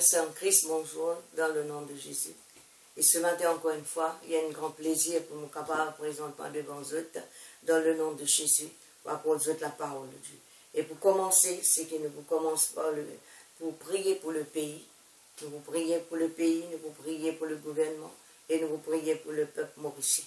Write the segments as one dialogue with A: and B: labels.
A: frères et sœurs en Christ, bonjour, dans le nom de Jésus. Et ce matin, encore une fois, il y a un grand plaisir pour nous capables de présenter devant vous, dans le nom de Jésus, pour apporter la parole de Dieu. Et pour commencer, c'est que nous commençons pour prier pour le pays. Nous vous prions pour le pays, nous vous prions pour le gouvernement, et nous vous prions pour le peuple mauricien.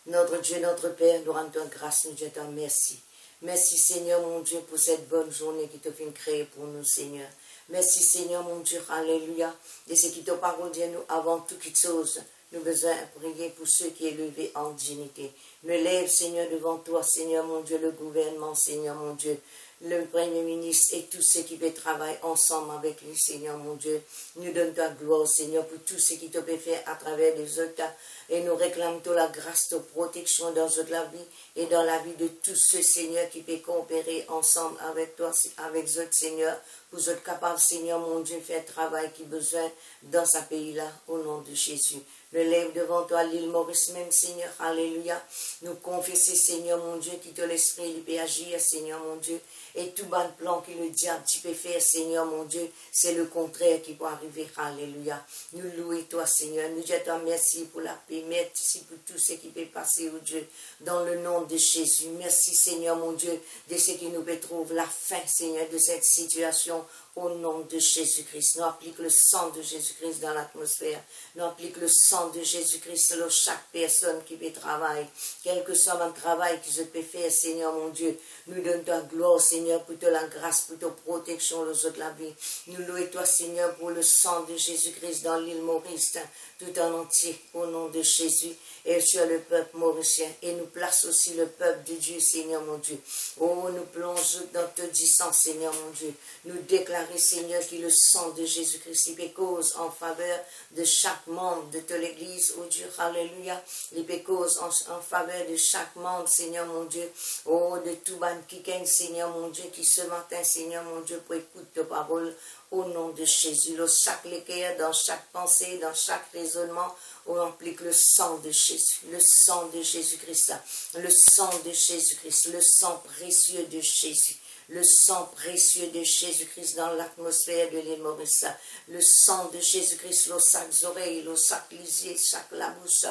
A: Notre Dieu, notre Père, nous rendons grâce, nous disons merci. Merci Seigneur mon Dieu pour cette bonne journée qui t'a fait créer pour nous Seigneur. Merci Seigneur mon Dieu, alléluia. Et ce qui te parole de nous avant toute chose. Nous besoin prier pour ceux qui est levés en dignité. Nous lève Seigneur devant toi Seigneur mon Dieu, le gouvernement Seigneur mon Dieu. Le Premier ministre et tous ceux qui veulent travailler ensemble avec lui, Seigneur mon Dieu. Nous donne ta gloire, Seigneur, pour tout ce qui te peut faire à travers les autres. Et nous réclamons la grâce de protection dans toute la vie et dans la vie de tous ceux, Seigneur, qui peuvent coopérer ensemble avec toi, avec eux, Seigneur, pour être capable, Seigneur, mon Dieu, faire le travail qui besoin dans ce pays-là, au nom de Jésus. Le lève devant toi l'île Maurice même, Seigneur, alléluia. Nous confessons, Seigneur, mon Dieu, qui te l'esprit, il peut agir, Seigneur, mon Dieu. Et tout bon plan que le diable tu peux faire, Seigneur, mon Dieu, c'est le contraire qui peut arriver, alléluia. Nous louons toi, Seigneur. Nous disons toi merci pour la paix, merci pour tout ce qui peut passer, oh Dieu, dans le nom de Jésus. Merci, Seigneur, mon Dieu, de ce qui nous peut trouver la fin, Seigneur, de cette situation. Au nom de Jésus-Christ, nous appliquons le sang de Jésus-Christ dans l'atmosphère. Nous appliquons le sang de Jésus-Christ sur chaque personne qui peut travailler. Quel que soit le travail que je peux faire, Seigneur mon Dieu. Nous donne ta gloire, Seigneur, pour ta la grâce, pour ta protection, les autres la vie. Nous louons toi, Seigneur, pour le sang de Jésus-Christ dans l'île Maurice, tout en entier, au nom de Jésus. Et sur le peuple mauricien. Et nous place aussi le peuple de Dieu, Seigneur mon Dieu. Oh, nous plongeons dans te disant, Seigneur mon Dieu. Nous déclarer, Seigneur, que le sang de Jésus-Christ il cause en faveur de chaque membre de l'église, oh Dieu, alléluia. Il cause en faveur de chaque membre, Seigneur mon Dieu. Oh, de tout ban qui gagne, Seigneur mon Dieu, qui ce matin, Seigneur mon Dieu, pour écouter ta parole. Au nom de Jésus, le chaque équerre, dans chaque pensée, dans chaque raisonnement, on implique le sang de Jésus, le sang de Jésus-Christ, le sang de Jésus-Christ, le sang précieux de Jésus. Le sang précieux de Jésus-Christ dans l'atmosphère de l'île Maurice. Le sang de Jésus-Christ, le sac oreilles, le sac lisier, sac la bouche,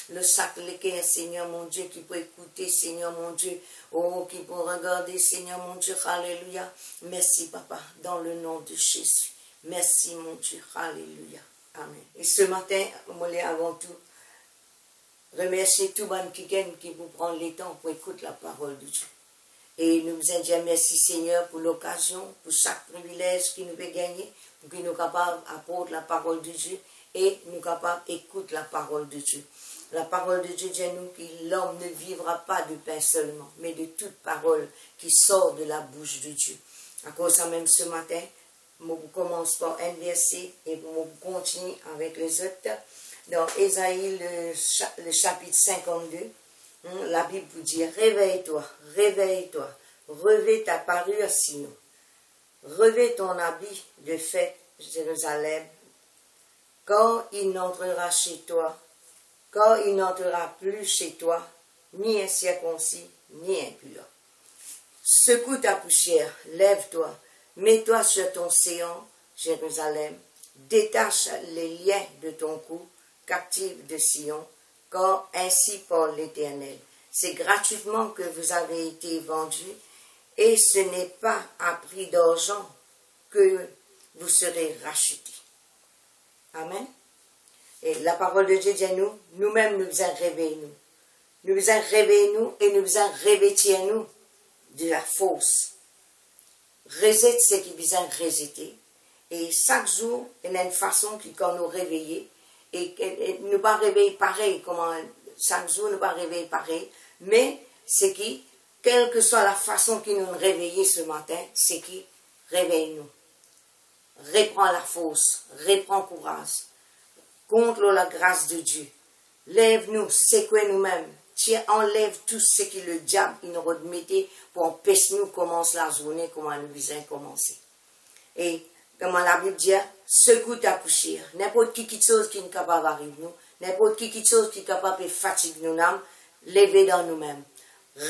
A: le sac l'équerre, Seigneur mon Dieu, qui peut écouter, Seigneur mon Dieu, oh, qui peut regarder, Seigneur mon Dieu, alléluia. Merci, Papa, dans le nom de Jésus. Merci, mon Dieu, alléluia. Amen. Et ce matin, je voulais avant tout remercier tout le monde qui vous prend le temps pour écouter la parole de Dieu. Et nous vous disons merci Seigneur pour l'occasion, pour chaque privilège qui nous peut gagner, pour que nous soyons capables d'apporter la parole de Dieu et nous soyons capables d'écouter la parole de Dieu. La parole de Dieu dit nous que l'homme ne vivra pas de pain seulement, mais de toute parole qui sort de la bouche de Dieu. À cause de ça même ce matin, je commence par un verset et je continue avec les autres. Dans Ésaïe, le chapitre 52, la Bible vous dit, réveille-toi, réveille-toi, revêt ta parure sinon, revêt ton habit de fête, Jérusalem, quand il n'entrera chez toi, quand il n'entrera plus chez toi, ni incirconcis, ni impur. Secoue ta poussière, lève-toi, mets-toi sur ton séant, Jérusalem, détache les liens de ton cou, captive de Sion, car ainsi parle l'Éternel. C'est gratuitement que vous avez été vendus, et ce n'est pas à prix d'argent que vous serez rachetés. Amen. Et la parole de Dieu dit à nous, nous-mêmes nous vous en réveillons nous. Nous vous en réveillons nous et nous vous en revêtir nous de la fausse. Reset ce qui vous en rejeté. Et chaque jour, il y a une façon qui quand nous réveiller. Et nous pas réveiller pareil, comment chaque jour nous pas réveiller pareil, mais c'est qui, quelle que soit la façon qui nous réveiller ce matin, c'est qui réveille-nous. Reprends la force, reprends courage, contre la grâce de Dieu. Lève-nous, secouez nous-mêmes, tiens, enlève tout ce que le diable il nous remettait pour empêcher nous commencer la journée, comment nous visons commencer. Et comment la Bible dit, secoue ta poussière. N'importe qui chose qui est capable d'arriver nous, n'importe qui chose qui est capable de fatiguer nos âmes, levez dans nous-mêmes.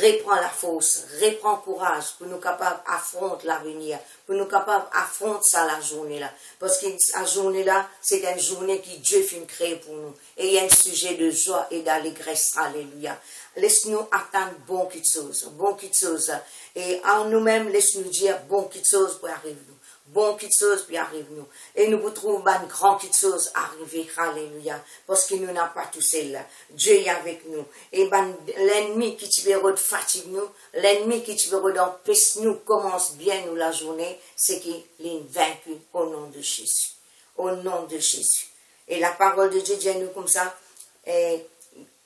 A: reprends la force, reprends courage pour nous capables d'affronter l'avenir, pour nous capables d'affronter ça la journée-là. Parce que la journée-là, c'est une journée que Dieu finit créer pour nous. Et il y a un sujet de joie et d'allégresse. Alléluia. Laisse-nous attendre bon quelque chose. Et en nous-mêmes, laisse-nous dire bon quelque chose pour arriver nous. Bon quelque chose puis arrive nous. Et nous vous trouvons une grande quelque chose arriver. Alléluia. Parce que nous n'avons pas tout seul. Dieu est avec nous. Et l'ennemi qui te veut de fatigue nous, l'ennemi qui te veut d'empêcher nous commence bien nous la journée, c'est qu'il est vaincu au nom de Jésus. Au nom de Jésus. Et la parole de Dieu dit à nous comme ça, et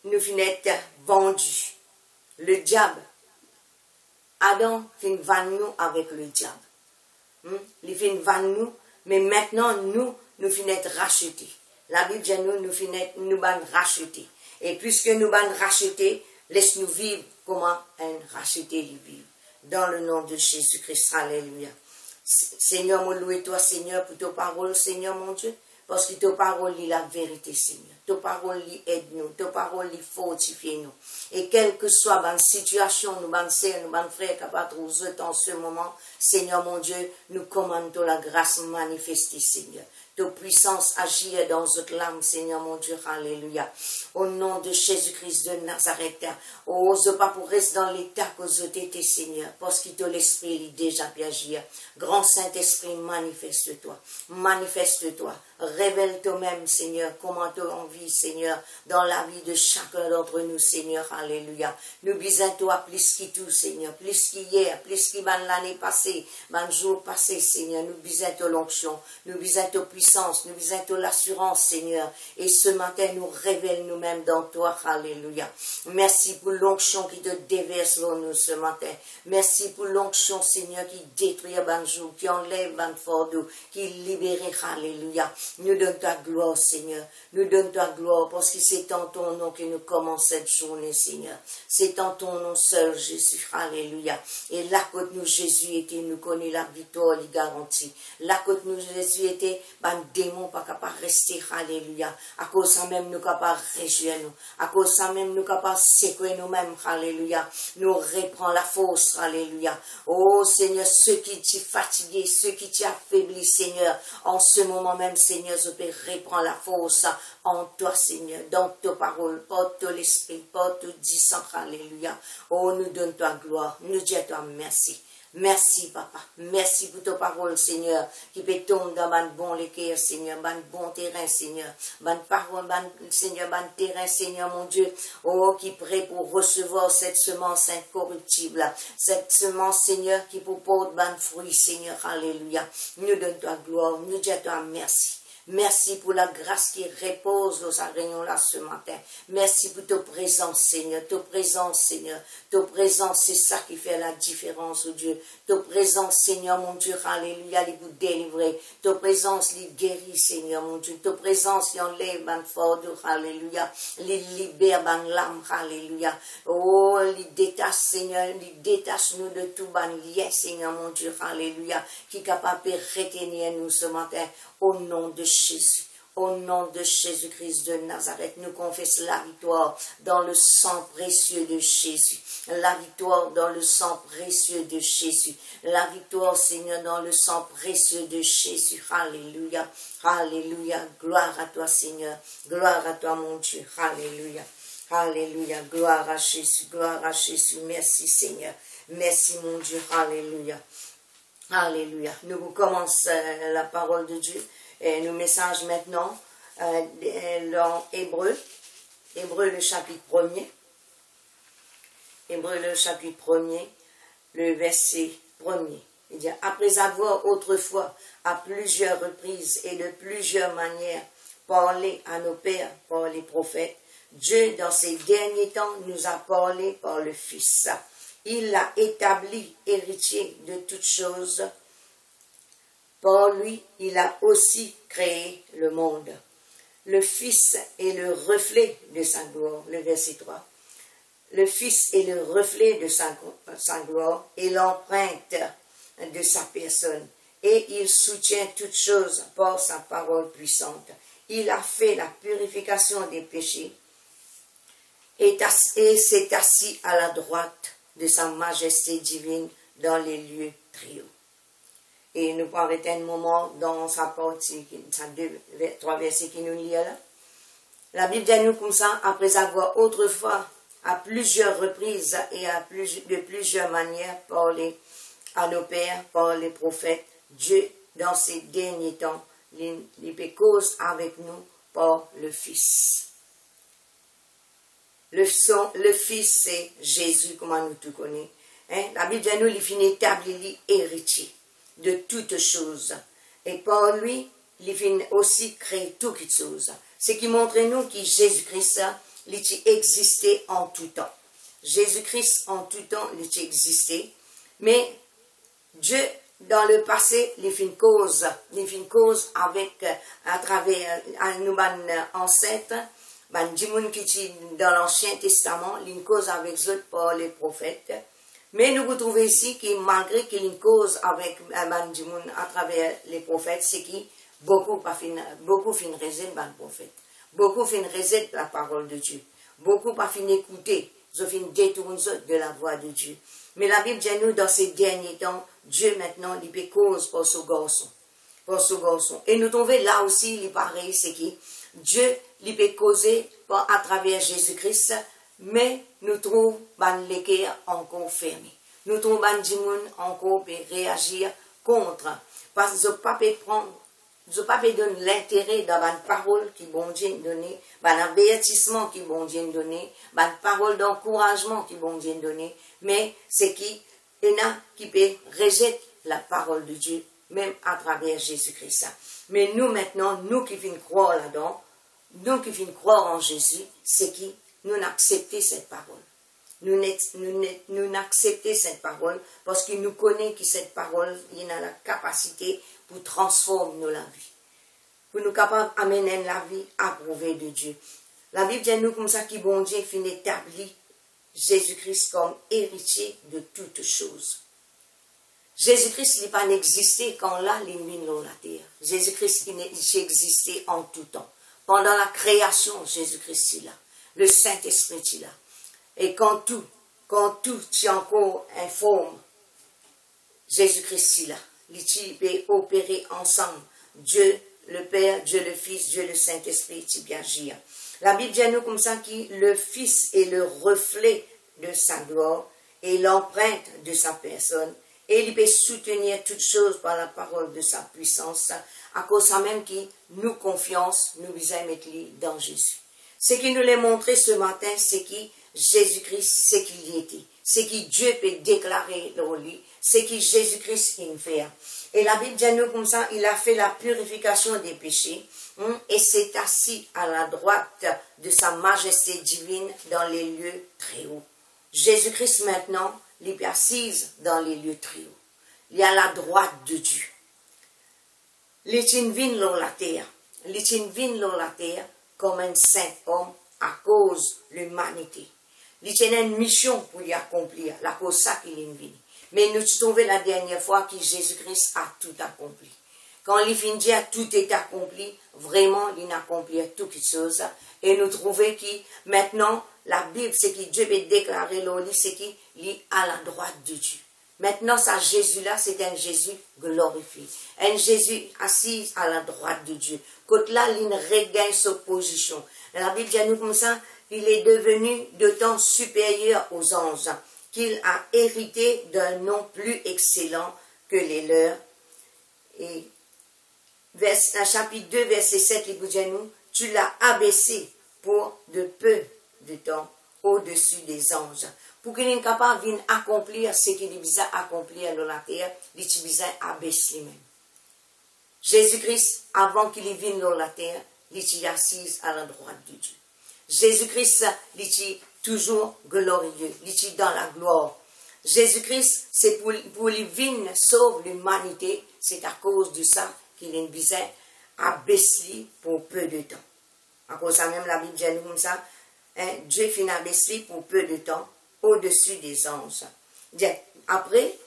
A: nous finissons vendus. Le diable. Adam finit vendu avec le diable. Il fait une vanne nous, mais maintenant nous finissons racheter. La Bible dit nous racheter. Et puisque nous racheter, laisse-nous vivre comment un racheté vivre. Dans le nom de Jésus-Christ, alléluia. Seigneur, moi loue toi, Seigneur, pour ta parole, Seigneur, mon Dieu, parce que ta parole est la vérité, Seigneur. Ta parole aide-nous, ta parole fortifie nous. Et quelle que soit la situation, nous, sœurs, nous, frères, capables de trouver en ce moment, Seigneur, mon Dieu, nous commandons la grâce manifestée, Seigneur. Ta puissance agir dans notre âme, Seigneur, mon Dieu, alléluia. Au nom de Jésus-Christ de Nazareth, ose pas pour rester dans l'état que vous étiez, Seigneur, parce que l'Esprit est déjà pu agir. Grand Saint-Esprit, manifeste-toi, révèle toi-même, Seigneur, comment tu as envie, Seigneur, dans la vie de chacun d'entre nous, Seigneur, alléluia. Nous bisons toi plus que tout, Seigneur, plus qu'hier, plus que l'année passée, le jour passé, Seigneur, nous bisons ta l'onction, nous bisons ta puissance, nous bisons ta l'assurance, Seigneur, et ce matin, nous révèle nous-mêmes dans toi, alléluia. Merci pour l'onction qui te déverse sur nous ce matin. Merci pour l'onction, Seigneur, qui détruit un jour, qui enlève un fardeau, qui libère, alléluia. Nous donne ta gloire, Seigneur. Nous donne ta gloire, parce que c'est en ton nom que nous commençons cette journée, Seigneur. C'est en ton nom seul, Jésus, alléluia. Et là, quand nous, Jésus était, nous connaissons la victoire, les garanties. Là, quand nous, Jésus était, ben, démon pas capable de rester, alléluia. À cause ça même, nous capables de réjouir nous. À cause ça même, nous capables de sécouer nous-mêmes, alléluia. Nous reprend la force, alléluia. Oh, Seigneur, ceux qui t'y fatigués, ceux qui t'y affaiblis, Seigneur, en ce moment même, Seigneur, je peux reprendre la force en toi, Seigneur, dans ta parole, porte l'esprit, porte du sang, alléluia. Oh, nous donne ta gloire, nous dis à toi merci. Merci, papa. Merci pour ta parole, Seigneur, qui peut tomber dans un bon équerre, Seigneur, un bon terrain, Seigneur, une parole, Seigneur, un terrain, Seigneur, mon Dieu, oh, qui est prêt pour recevoir cette semence incorruptible, cette semence, Seigneur, qui pour porter un fruit, Seigneur, alléluia. Nous donne ta gloire, nous dis à toi merci. Merci pour la grâce qui repose dans sa réunion-là ce matin. Merci pour ta présence, Seigneur. Ta présence, Seigneur. Ta présence, c'est ça qui fait la différence, oh Dieu. Ta présence, Seigneur, mon Dieu, alléluia, les vous délivrer. Ta présence, les guérit, Seigneur, mon Dieu. Ta présence, les enlève, ban fardeau, alléluia. Les libère, ban l'âme, alléluia. Oh, les détache, Seigneur, les détache-nous de tout ban lien, Seigneur, mon Dieu, alléluia, qui est capable de retenir nous ce matin. Au nom de Jésus, au nom de Jésus-Christ de Nazareth, nous confessons la victoire dans le sang précieux de Jésus. La victoire dans le sang précieux de Jésus. La victoire, Seigneur, dans le sang précieux de Jésus. Alléluia, alléluia. Gloire à toi, Seigneur. Gloire à toi, mon Dieu. Alléluia, alléluia. Gloire à Jésus, gloire à Jésus. Merci, Seigneur. Merci, mon Dieu. Alléluia. Alléluia. Nous commençons la parole de Dieu. Et nous message maintenant dans Hébreu. Hébreu le chapitre 1er. Hébreu le chapitre 1er, le verset 1er. Il dit, après avoir autrefois, à plusieurs reprises et de plusieurs manières, parlé à nos pères par les prophètes, Dieu, dans ces derniers temps, nous a parlé par le Fils. Il l'a établi héritier de toutes choses. Par lui, il a aussi créé le monde. Le Fils est le reflet de sa gloire. Le verset 3. Le Fils est le reflet de sa gloire et l'empreinte de sa personne. Et il soutient toutes choses par sa parole puissante. Il a fait la purification des péchés et s'est assis à la droite de sa majesté divine dans les lieux très hauts. Et nous pourrons arrêter un moment dans sa partie, trois versets qui nous lient là. La Bible dit nous comme ça, après avoir autrefois, à plusieurs reprises et de plusieurs manières, parlé à nos pères, par les prophètes, Dieu, dans ces derniers temps, il cause avec nous par le Fils. Le Fils, c'est Jésus, comme nous tout connaissons. La Bible dit nous, il finit établi héritier de toutes choses. Et par lui, il finit aussi créer toutes choses. Ce qui montre nous que Jésus-Christ, il existait en tout temps. Jésus-Christ, en tout temps, il existait. Mais Dieu, dans le passé, il fait une cause avec, à travers nos ancêtres, dans l'Ancien Testament, il y a une cause avec eux par les prophètes. Mais nous vous trouvons ici que malgré qu'il y a une cause avec à travers les prophètes, c'est qui beaucoup fin raison par le prophète. Beaucoup fin raison la parole de Dieu. Beaucoup pas fin écouter. Ils fin détourner de la voix de Dieu. Mais la Bible dit nous, dans ces derniers temps, Dieu maintenant, il fait cause pour ce garçon. Pour ce garçon. Et nous trouvons là aussi, il est pareil, c'est qui Dieu, il peut causer à travers Jésus-Christ, mais nous trouvons l'équerre encore fermé. Nous trouvons des gens encore réagir contre. Parce que je ne peux pas donner l'intérêt dans la parole qui bon Dieu donné, dans l'avertissement qui bon Dieu donné, dans la parole d'encouragement qui bon Dieu donné, mais c'est qui il y en a qui peut rejeter la parole de Dieu, même à travers Jésus-Christ. Mais nous maintenant, nous qui venons croire là-dedans, nous qui venons croire en Jésus, c'est qui nous acceptons cette parole. Nous acceptons cette parole parce qu'il nous connaît que cette parole, il a la capacité pour transformer nos vies. Pour nous capables d'amener la vie approuvée de Dieu. La Bible dit nous comme ça que bon Dieu finit établi Jésus-Christ comme héritier de toutes choses. Jésus-Christ n'est pas existé quand là, il est dans la terre. Jésus-Christ il existé en tout temps. Pendant la création, Jésus-Christ est là. Le Saint-Esprit est là. Et quand tout est encore informe, Jésus-Christ est là. Il peut opérer ensemble. Dieu le Père, Dieu le Fils, Dieu le Saint-Esprit, il peut agir. La Bible dit nous comme ça que le Fils est le reflet de sa gloire et l'empreinte de sa personne. Et il peut soutenir toutes choses par la parole de sa puissance, à cause de même qui nous confiance, nous visons mettre dans Jésus. Ce qui nous l'a montré ce matin, c'est que Jésus-Christ, c'est qu'il y était. C'est que Dieu peut déclarer dans lui. C'est que Jésus-Christ qui fait. Et la Bible dit nous comme ça, il a fait la purification des péchés et s'est assis à la droite de sa majesté divine dans les lieux très hauts. Jésus-Christ maintenant, il est assis dans les lieux très hauts. Il est à la droite de Dieu. Il est venu sur la terre. Il est venu sur la terre comme un saint homme à cause de l'humanité. Il a une mission pour y accomplir, la cause ça qu'il est venu. Mais nous trouvons la dernière fois que Jésus-Christ a tout accompli. Quand il finit dire tout est accompli, vraiment il a accompli toutes choses. Et nous trouvons que maintenant, la Bible, c'est que Dieu peut déclarer l'eau, c'est qu'il est à la droite de Dieu. Maintenant, ça Jésus-là, c'est un Jésus glorifié. Un Jésus assis à la droite de Dieu. Quand là, il regagne sa position. La Bible dit à nous comme ça, il est devenu d'autant supérieur aux anges, qu'il a hérité d'un nom plus excellent que les leurs. Et chapitre 2, verset 7, il dit à nous, tu l'as abaissé pour de peu de temps au-dessus des anges. Pour qu'il soit capable d'accomplir ce qu'il a accomplir dans la terre, il a abaissé lui-même. Jésus-Christ, avant qu'il vienne dans la terre, il est assis à la droite de Dieu. Jésus-Christ, il est toujours glorieux, il est dans la gloire. Jésus-Christ, c'est pour lui venir sauver l'humanité, c'est à cause de ça qu'il est besoin abaissé pour peu de temps. À cause de ça, même la Bible dit comme ça, Dieu finit abaissé pour peu de temps au-dessus des anges. Après,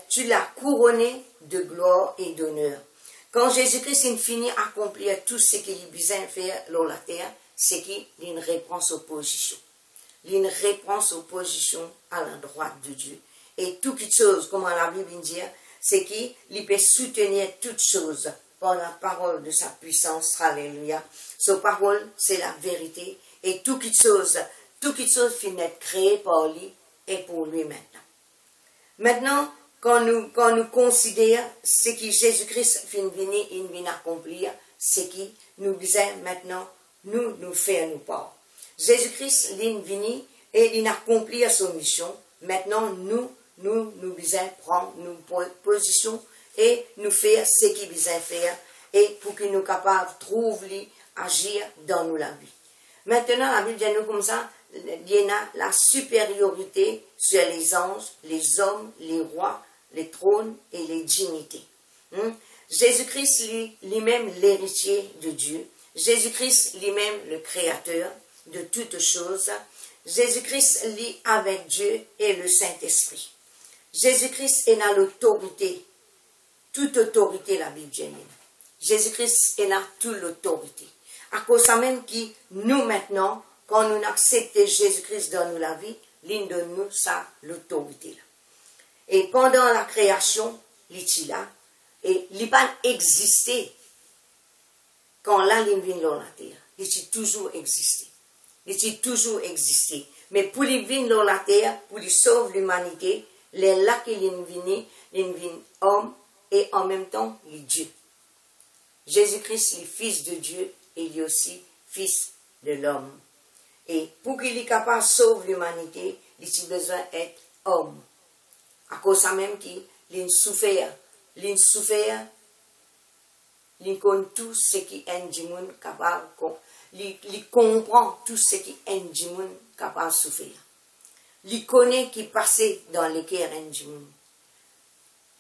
A: tu l'as couronné de gloire et d'honneur. Quand Jésus-Christ finit accomplir tout ce qu'il a besoin de faire sur la terre, c'est qu'il reprend sa position. une réponse aux positions à la droite de Dieu. Et toute chose, comme la Bible dit, c'est qu'il peut soutenir toutes choses par la parole de sa puissance. Alléluia. Sa parole, c'est la vérité. Et toute chose finit créée par lui et pour lui maintenant. Maintenant, quand nous considérons ce que Jésus-Christ vient accomplir, c'est qu'il nous disait maintenant, nous faire nous part. Jésus-Christ vient et il accomplit son mission. Maintenant, nous disons prendre nos positions et nous faire ce qu'il besoin faire et pour que nous soyons capables de trouver, agir dans nous la vie. Maintenant, la Bible dit nous comme ça, il y a la supériorité sur les anges, les hommes, les rois, les trônes et les dignités. Jésus-Christ lui-même l'héritier de Dieu. Jésus-Christ lui-même le créateur de toutes choses. Jésus-Christ lit avec Dieu et le Saint-Esprit. Jésus-Christ est dans l'autorité, toute autorité, la Bible dit. Jésus-Christ est dans toute l'autorité. À cause de même qui, nous maintenant, quand nous acceptons Jésus-Christ dans nous la vie, l'une de nous, ça, l'autorité. Et pendant la création, il est là, et il n'a pas existé quand là, il vient dans la terre. Il a toujours existé. Il a toujours existé. Mais pour lui venir dans la terre, pour lui sauver l'humanité, il est là qu'il vient homme et en même temps, il est Dieu. Jésus-Christ, est fils de Dieu et il est aussi fils de l'homme. Et pour qu'il soit capable de sauver l'humanité, il a besoin d'être homme. À cause de même qu'il a souffert, il connaît tout ce qui est du monde capable, il comprend tout ce qui est du monde capable de souffrir. Il connaît qui passait dans les cœurs du monde.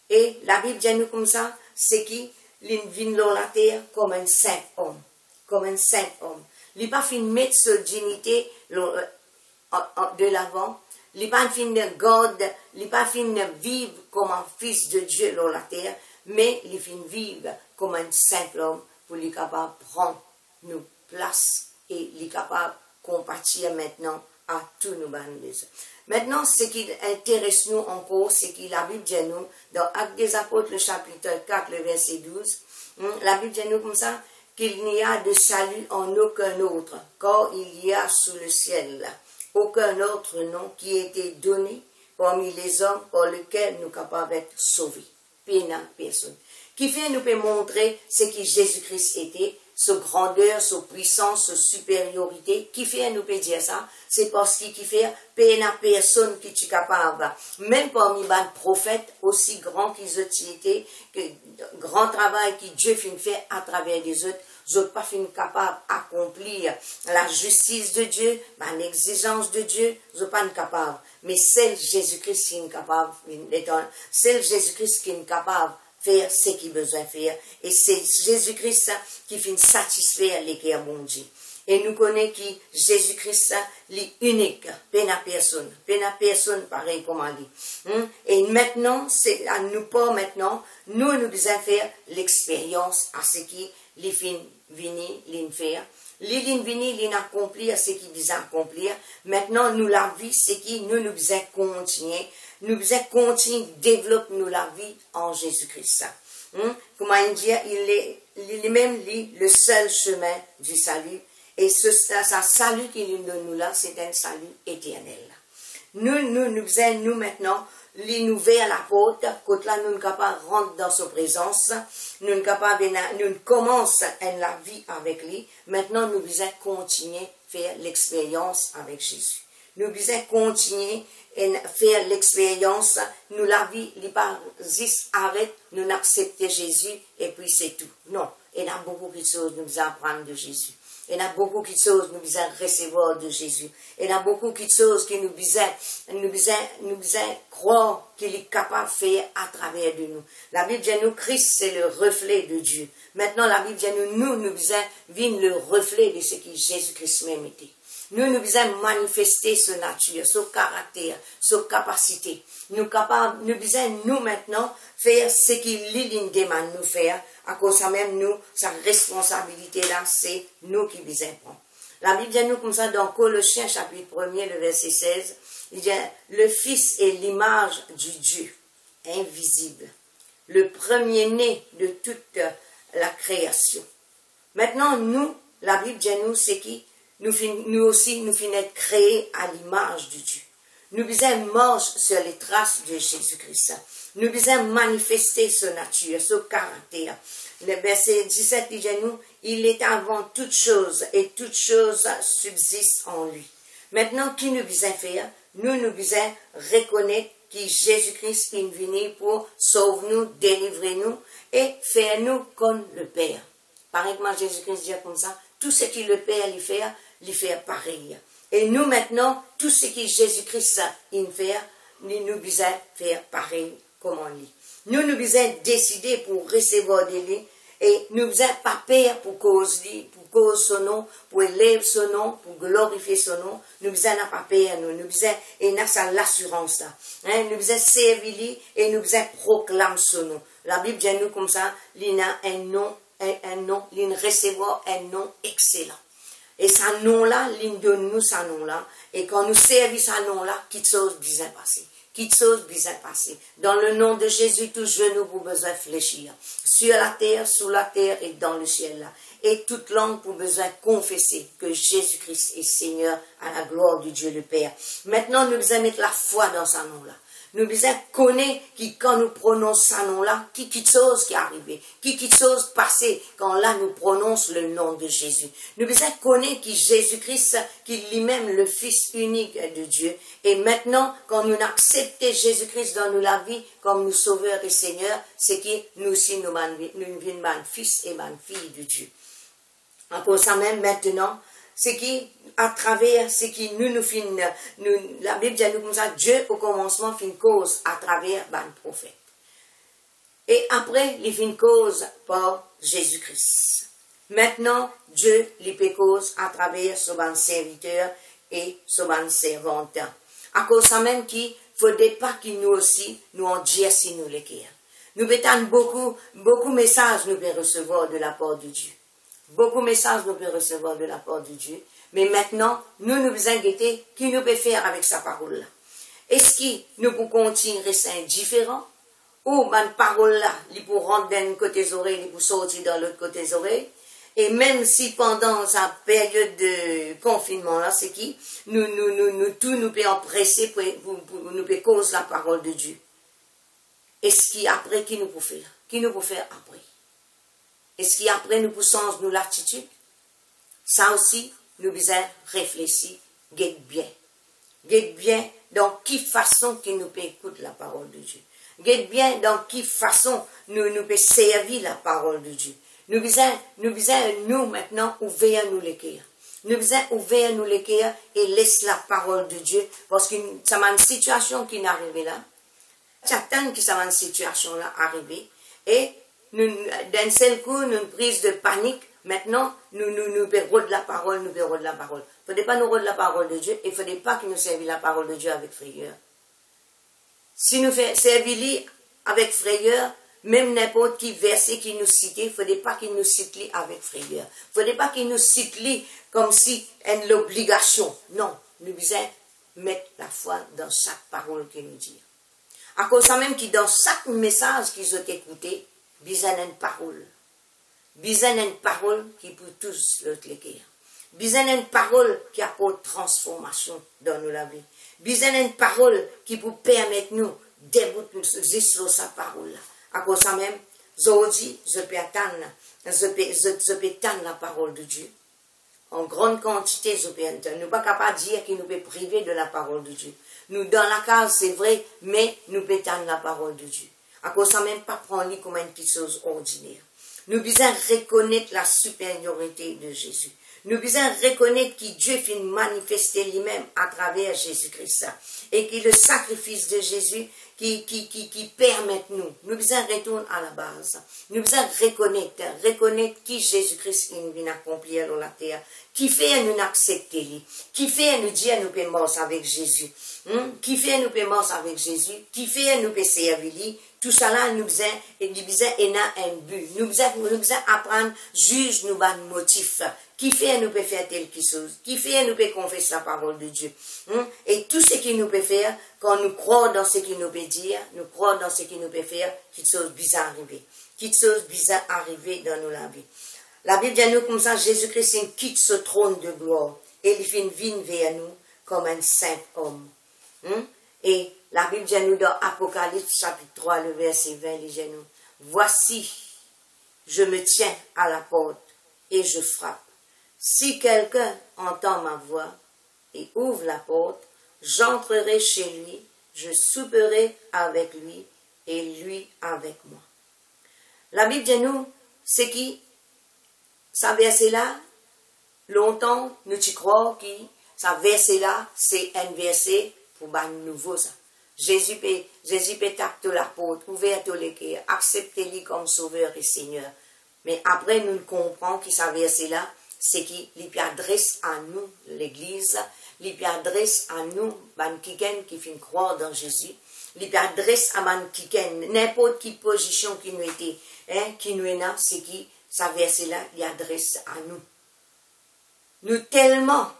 A: Et la Bible dit nous comme ça, c'est qu'il vient dans la terre comme un saint homme. Comme un saint homme. Il n'a pas fini de mettre sa dignité de l'avant. Il n'a pas fini de garder, il n'a pas fini de vivre comme un fils de Dieu dans la terre, mais il finit de vivre comme un simple homme pour lui capable de prendre nos places et il est capable de compatir maintenant à tous nos besoins. Maintenant, ce qui intéresse nous encore, c'est que la Bible dit nous, dans Actes des Apôtres, le chapitre 4, le verset 12, la Bible dit nous comme ça, qu'il n'y a de salut en aucun autre, car il y a sous le ciel aucun autre nom qui ait été donné parmi les hommes par lequel nous sommes capables d'être sauvés. Personne. Qui fait nous peut montrer ce que Jésus-Christ était, sa grandeur, sa puissance, sa supériorité. Qui fait nous peut dire ça? C'est parce qu'il fait personne qui est capable. Même parmi les prophètes, aussi grands qu'ils ont été, que grand travail que Dieu fait à travers les autres, je ne suis pas capable d'accomplir la justice de Dieu, l'exigence de Dieu, je ne suis pas capable. Mais c'est Jésus-Christ qui est capable, c'est Jésus-Christ qui est capable de faire ce qu'il a besoin de faire. Et c'est Jésus-Christ qui fait satisfaire les cœurs bon Dieu. Et nous connaissons que Jésus-Christ est unique, personne pareil comme on dit. Et maintenant, c'est à nous pas maintenant, nous devons faire l'expérience à ce qui les fins vini, les faire. Les lignes vini, les accomplir ce qui devons accomplir. Maintenant, nous la vie, c'est qui nous devons continuer. Nous devons continuer de développer nous la vie en Jésus-Christ. Comment il dit, il est même le seul chemin du salut. Et ce salut qu'il donne nous là, c'est un salut éternel. Nous maintenant, nous vers la porte, quand là nous sommes capables de rentrer dans sa présence, nous sommes capables nous commençons la vie avec lui. Maintenant, nous devons continuer à faire l'expérience avec Jésus. Nous devons continuer à faire l'expérience, nous la vie, il pas juste arrête, nous accepter Jésus et puis c'est tout. Non, il y a beaucoup de choses nous devons apprendre de Jésus. Il y a beaucoup de choses que nous devons recevoir de Jésus. Il y a beaucoup de choses que nous devons croire qu'il est capable de faire à travers de nous. La Bible dit nous, Christ c'est le reflet de Dieu. Maintenant la Bible dit nous devons vivre le reflet de ce que Jésus-Christ même était. Nous devons manifester sa nature, son caractère, sa capacité. Nous devons nous maintenant faire ce qu'il demande nous faire. À cause de même, nous, sa responsabilité là, c'est nous qui devons prendre. La Bible dit nous comme ça dans Colossiens chapitre 1er, le verset 16, il dit le Fils est l'image du Dieu invisible, le premier-né de toute la création. Maintenant, nous, la Bible dit nous, c'est qui nous aussi, nous finissons d'être créés à l'image du Dieu. Nous devons marcher sur les traces de Jésus-Christ. Nous devons manifester sa nature, son caractère. Le verset 17 dit nous, il est avant toute chose et toute chose subsiste en lui. Maintenant, qui nous devons faire? Nous devons reconnaître que Jésus-Christ est venu pour sauver nous, délivrer nous et faire nous comme le Père. Par exemple, Jésus-Christ dit comme ça, tout ce que le Père lui fait pareil. Et nous maintenant, tout ce que Jésus-Christ il fait, nous devons faire pareil comme lui. Nous devons décider pour recevoir de lui et nous devons pas peur pour cause son nom, pour élever son nom, pour glorifier son nom. Nous devons pas peur, nous devons et nous avons l'assurance là. Nous devons servir lui et nous devons proclamer son nom. La Bible dit nous comme ça, il a un nom, il recevoir un nom excellent. Et ce nom-là, il donne nous ce nom-là. Et quand nous servissons ce nom-là, quelque chose bien passé. Quelque chose bien passé. Dans le nom de Jésus, tout genou pour besoin fléchir. Sur la terre, sous la terre et dans le ciel là. Et toute langue pour besoin confesser que Jésus-Christ est Seigneur à la gloire du Dieu le Père. Maintenant, nous devons mettre la foi dans ce nom-là. Nous devons connaître que quand nous prononçons ce nom-là, quelque chose qui est arrivé, quelque chose passé quand là nous prononçons le nom de Jésus. Nous devons connaître que Jésus-Christ, qu'il est lui-même le Fils unique de Dieu. Et maintenant, quand nous acceptons Jésus-Christ dans la vie comme nous Sauveur et Seigneur, c'est que nous aussi nous devenons fils et filles de Dieu. Encore ça même maintenant, c'est qui, à travers ce qui la Bible dit nous comme ça, Dieu au commencement fait une cause à travers les prophètes. Et après, il fait une cause par Jésus-Christ. Maintenant, Dieu lui fait cause à travers son serviteur et son servante. À cause ça même qu'il ne faudrait pas que nous aussi, nous en disions nous les cœurs. Nous pétons beaucoup de messages nous pouvons recevoir de la part de Dieu. Beaucoup de messages nous pouvons recevoir de la part de Dieu. Mais maintenant, nous devons guetter qui nous peut faire avec sa parole-là. Est-ce que nous pouvons continuer à rester indifférents? Ou cette parole-là, il peut rentrer d'un côté des oreilles, il peut sortir dans l'autre côté des oreilles? Et même si pendant sa période de confinement-là, c'est qui nous pouvons empresser pour nous peut cause la parole de Dieu. Est-ce qu'après, qui nous peut faire? Qui nous peut faire après? Est-ce qu'après nous poussons nous l'attitude? Ça aussi, nous devons réfléchir, guette bien. Guette bien dans quelle façon que nous pouvons écouter la parole de Dieu. Guette bien dans quelle façon nous pouvons servir la parole de Dieu. Nous devons maintenant ouvrir nous les cœurs. Nous devons ouvrir nous les cœurs et laisser la parole de Dieu. Parce que ça m'a une situation qui est arrivée là. J'attends que ça m'a une situation là arrivée. Et d'un seul coup, une prise de panique. Maintenant, nous perdons de la parole, Il ne faudrait pas nous rendre la parole de Dieu, et il ne faudrait pas que nous servissions la parole de Dieu avec frayeur. Si nous servons avec frayeur, même n'importe qui verset qui nous cite, il ne faudrait pas qu'il nous cite avec frayeur. Il ne faudrait pas qu'il nous cite comme si c'était l'obligation. Non, nous devons mettre la foi dans chaque parole qu'il nous dit. À cause de même que dans chaque message qu'ils ont écouté, il y a une parole. Besoin d'une parole qui peut tous l'autre cœur. Besoin d'une parole qui apporte transformation dans nos la vie. Besoin d'une parole qui peut permettre nous d'ébouter sur sa parole. À cause de ça même, aujourd'hui, je peux attendre la parole de Dieu. En grande quantité, je peux attendre. Nous ne sommes pas capables de dire qu'il nous peut priver de la parole de Dieu. Nous, dans la case, c'est vrai, mais nous peut attendre la parole de Dieu. À cause de ça même, pas prendre comme une petite chose ordinaire. Nous devons reconnaître la supériorité de Jésus. Nous devons reconnaître que Dieu fait manifester lui-même à travers Jésus-Christ. Et que le sacrifice de Jésus qui permet nous. Nous devons retourner à la base. Nous devons reconnaître qui Jésus-Christ vient accomplir dans la terre. Qui fait nous accepter lui. Qui fait nous dire nous pouvons mort avec Jésus. Qui fait nous pouvons mort avec Jésus. Qui fait nous pouvons servir lui. Tout ça là, nous besoin un but. Nous besoin apprendre, juge nous un motif qui fait nous peut faire telle chose, qui fait nous peut confesser la parole de Dieu. Et tout ce qui nous peut faire, quand nous croyons dans ce qu'il nous peut dire, nous croyons dans ce qu'il nous peut faire, quelque chose bizarre arriver. Quelque chose bizarre arriver dans nos la vie. La Bible dit nous comme ça, Jésus-Christ quitte ce trône de gloire et il vient vers nous comme un saint homme. Et la Bible dit nous dans Apocalypse chapitre 3, le verset 20, il dit nous, voici, je me tiens à la porte et je frappe. Si quelqu'un entend ma voix et ouvre la porte, j'entrerai chez lui, je souperai avec lui et lui avec moi. La Bible dit nous, c'est qui, ça verset là, longtemps, nous y croyons que ça verset là, c'est un verset pour ban nouveau ça. Jésus peut taper la porte, ouvrir les cœurs, accepter-lui comme sauveur et Seigneur. Mais après, nous comprenons que ça verset là, c'est qu'il adresse à nous, l'Église, il adresse à nous, ban kiken qui fait croire dans Jésus, il adresse à ban kiken, n'importe quelle position qui nous était, qui nous est là, c'est qui, ça verset là, il adresse à nous. Nous tellement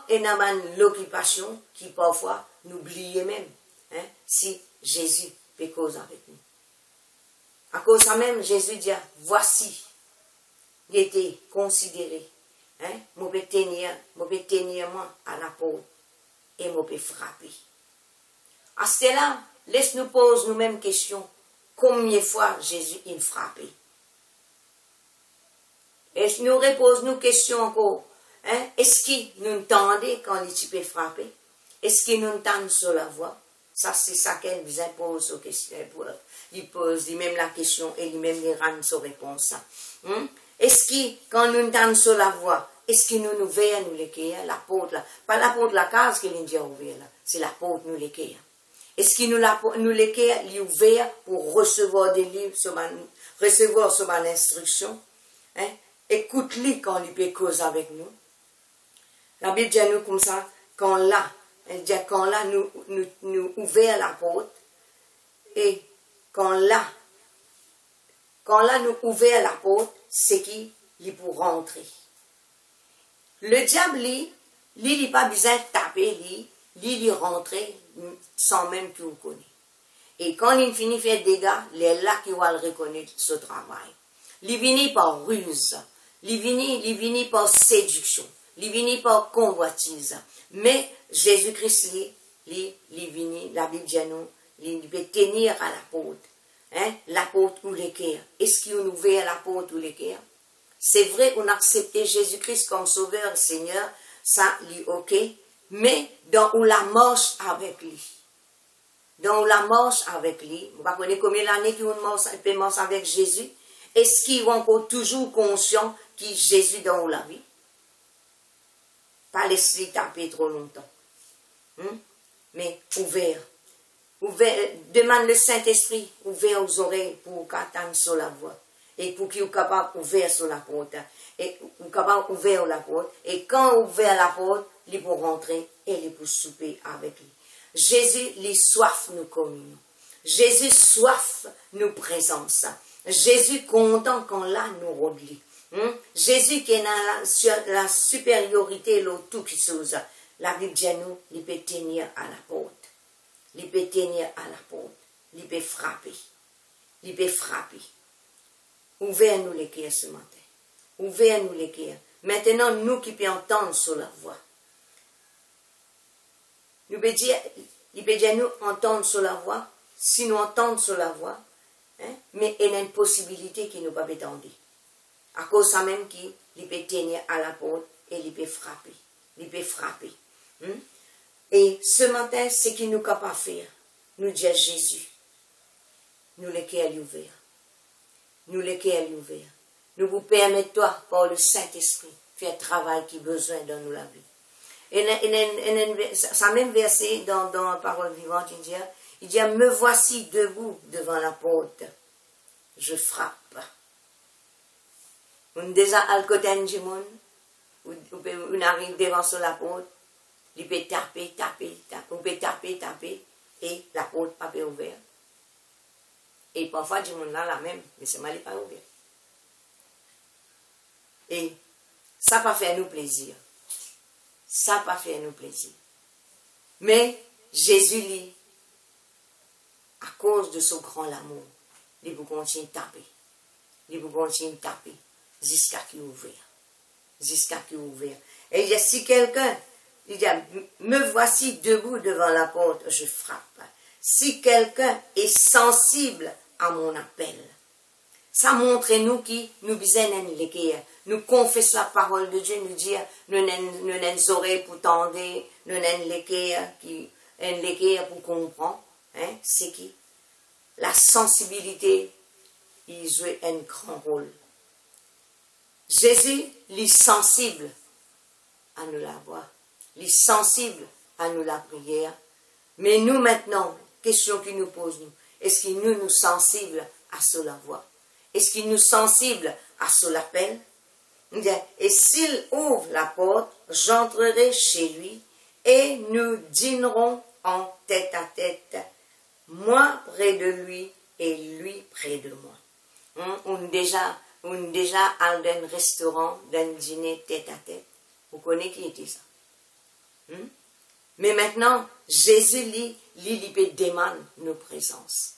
A: et dans l'occupation qui parfois nous oublions même, si Jésus peut causer avec nous. À cause de ça même, Jésus dit, voici, il était considéré, je peux tenir moi à la porte et je peux frapper. À ce là, laisse-nous poser nous-mêmes question, combien de fois Jésus il frappé? Et nous repose nous questions encore. Est-ce qu'il nous entendait quand il peut frapper? Est-ce qu'il nous entend sur la voix? Ça, c'est ça qu'elle vous pose aux questions. Il pose même la question et lui-même il rend sa réponse. Est-ce qu'il, quand nous entendons sur la voix, est-ce qu'il nous ouvre nous l'équerre, la porte là? Pas la porte de la case qu'il nous a ouvert là, c'est la porte nous l'équerre. Est-ce qu'il nous l'équerre, il ouvert pour recevoir des livres, recevoir sur ma instruction? Écoute-lui quand il peut causer avec nous. La Bible dit à nous comme ça, quand là, nous ouvert la porte, et quand là, nous ouvert la porte, c'est qui, il pour rentrer. Le diable, il n'a pas besoin de taper, il rentrer sans même qu'il vous connaisse. Et quand il finit de faire des dégâts, il est là qu'il va le reconnaître ce travail. Il vient par ruse. Il vient par séduction, il vient par convoitise. Mais Jésus-Christ, il vient, la Bible dit nous, il peut tenir à la porte. La porte ou l'équerre. Est-ce qu'il nous ouvre la porte ou l'équerre? C'est vrai, on a accepté Jésus-Christ comme sauveur et Seigneur, ça, il est ok. Mais dans où la marche avec lui. Dans où la marche avec lui, vous ne connaissez combien d'années qu'on marche avec Jésus? Est-ce qu'ils sont encore toujours conscients que Jésus dans la vie? Pas laisser taper trop longtemps. Mais ouvert. Demande le Saint-Esprit, ouvert aux oreilles pour qu'attendre sur la voix. Et pour qu'il soit capable d'ouvrir sur la porte. Et capable d'ouvrir la porte. Et quand ouvert la porte, il peut rentrer et il peut souper avec lui. Jésus, il soif nous communion. Jésus soif nous présence. Jésus content quand là nous relie. Jésus qui est dans la supériorité de tout qui chose. La Bible dit nous, il peut tenir à la porte. Il peut tenir à la porte. Il peut frapper. Il peut frapper. Ouvrez-nous les cœurs ce matin. Ouvrez-nous les cœurs. Maintenant, nous qui pouvons entendre sur la voix. Il peut dire nous entendre sur la voix. Si nous entendons sur la voix, mais il y a une possibilité qui nous peut attendre. À cause de ça même qu'il peut tenir à la porte et il peut frapper. Il peut frapper. Et ce matin, ce qu'il nous capable de faire, nous dire Jésus, nous les cœurs ouverts. Nous les cœurs ouverts. Nous vous permettons, toi, par le Saint-Esprit, faire le travail qui a besoin dans nous la vie. Et ça même verset dans la parole vivante, il dit, me voici debout devant la porte. Je frappe. On déjà à côté du monde, on arrive devant sur la porte, il peut taper, on peut taper, et la porte pas ouverte. Et parfois, du monde là, la même, mais c'est mal pas ouvert. Et ça pas fait nous plaisir. Ça pas fait nous plaisir. Mais Jésus, lui, à cause de son grand amour, il vous continue de taper. Il vous continue de taper jusqu'à qu'il ouvre. Jusqu'à qu'il ouvre. Et il dit, si quelqu'un, il dit, me voici debout devant la porte, je frappe. Si quelqu'un est sensible à mon appel, ça montre nous qui nous besoin nous confessons la parole de Dieu, nous dire, nous n'en oreilles pour tendre, nous n'en l'équerre pour comprendre, hein, c'est qui? La sensibilité, il joue un grand rôle. Jésus, il est sensible à nous la voix, il est sensible à nous la prière. Mais nous maintenant, question qu'il nous pose, nous, est-ce qu'il nous sensible à cela voix? Est-ce qu'il nous sensible à cela appel? Et s'il ouvre la porte, j'entrerai chez lui et nous dînerons en tête à tête, moi près de lui et lui près de moi. On déjà à un restaurant, d'un dîner tête à tête. Vous connaissez qui était ça? Mais maintenant, Jésus, il peut demander nos présences.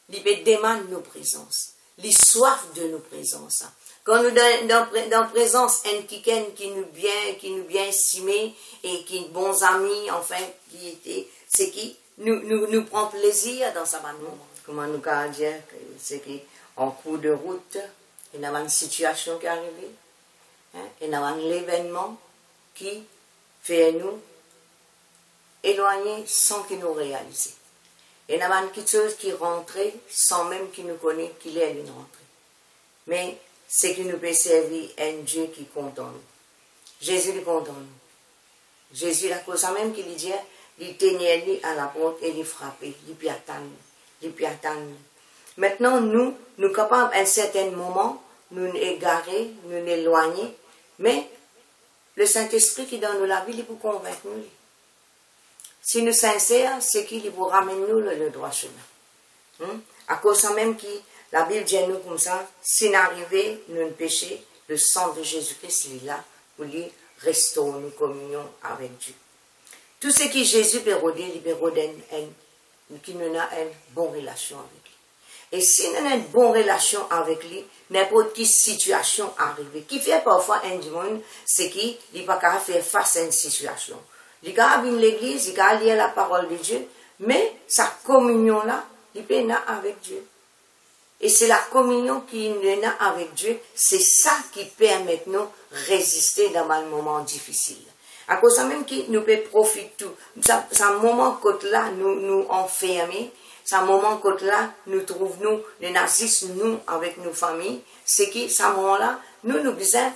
A: Il peut demander nos présences. Il soif de nos présences. Quand nous dans présence un qui nous bien estimé et qui bons amis, enfin, qui était, c'est qui nous prend plaisir dans sa moment. Comment nous dire, c'est qui en cours de route, il y a une situation qui est arrivée, hein, il y a un événement qui fait nous éloigner sans qu'il nous réalise. Il y a une petite chose qui rentrait sans même qu'il nous connaisse qu'il est une rentrée. Mais c'est que nous peut servir un Dieu qui compte en nous. Jésus est content en nous. Jésus, la cause même qu'il dit, il tenait à la porte et il frappait, il peut attendre. Maintenant, nous sommes capables, à un certain moment, nous égarer, nous éloigner, mais le Saint-Esprit qui donne nous la vie, il peut convaincre nous. Si nous sommes sincères, c'est qu'il vous ramène nous le droit chemin. À cause même que la Bible dit nous comme ça, si nous arrivons, nous ne péchons, le sang de Jésus-Christ est là pour lui restaurer nos communions avec Dieu. Tout ce que Jésus peut roder, il peut roder qui nous a une bonne relation avec lui. Et si nous avons une bonne relation avec lui, n'importe quelle situation arrive, qui fait parfois un monde, c'est qu'il n'est pas capable de faire face à une situation. Il peut venir à l'église, il peut lire la parole de Dieu, mais sa communion-là, il peut être avec Dieu. Et c'est la communion qu'il est avec Dieu, c'est ça qui permet de nous résister dans un moment difficile. À cause de ça même qui nous peut profiter tout. C'est un moment que là, nous enfermer, c'est un moment que là, nous trouvons les nazistes, nous, avec nos familles, c'est que, ce moment-là, nous besoin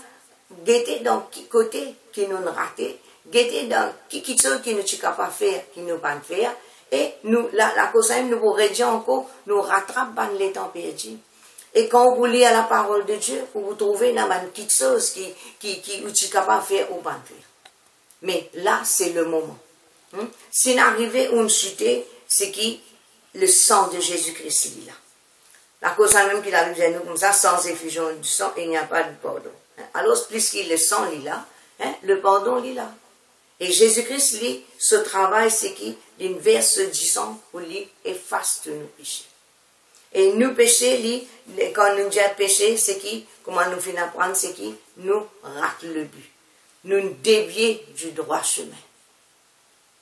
A: guetter dans quel côté qui nous raté, guetter dans quelle chose qui nous sommes capables de faire, qui nous pas faire, et nous, la cause même, nous pour réduire encore, nous rattrape dans les temps perdus. Et quand vous lisez la parole de Dieu, vous trouvez dans une petite chose qui vous êtes capable de faire ou pas de faire. Mais là, c'est le moment. Si nous arrivons à une chuter, c'est qui le sang de Jésus-Christ est là. La cause même qu'il a dit nous comme ça, sans effusion du sang, il n'y a pas de pardon. Alors, puisque le sang est là, le pardon est là. Et Jésus-Christ, lui, ce travail, c'est qu'il verse du sang pour lui efface tous nos péchés. Et nous péchés, lui, quand nous disons péché, c'est qui, comment nous finissons apprendre, c'est qui nous rate le but. Nous dévions du droit chemin.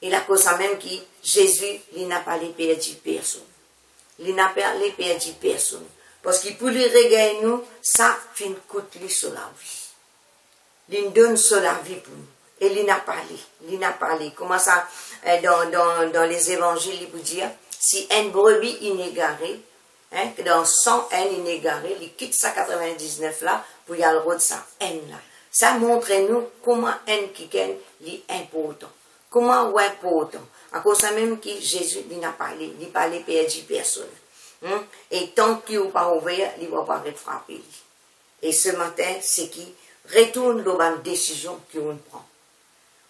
A: Et la cause même qui, Jésus, il n'a pas perdu personne. Il n'a pas perdu personne. Parce qu'il pour lui regarder nous, ça fin coûte lui sur la vie. Il donne sur la vie pour nous. Et il n'a parlé. Comment ça, dans les évangiles, il vous dit, si une brebis inégarée, que dans 100 haines inégarées, il quitte sa 99 là, pour y aller de sa haine là. Ça montre nous comment un kiken est important. Comment est important. À cause de ça même que Jésus il n'a parlé perdu personne. Et tant qu'il n'est pas ouvert, il ne va pas être frappé. Et ce matin, c'est qui retourne dans la décision qu'on prend.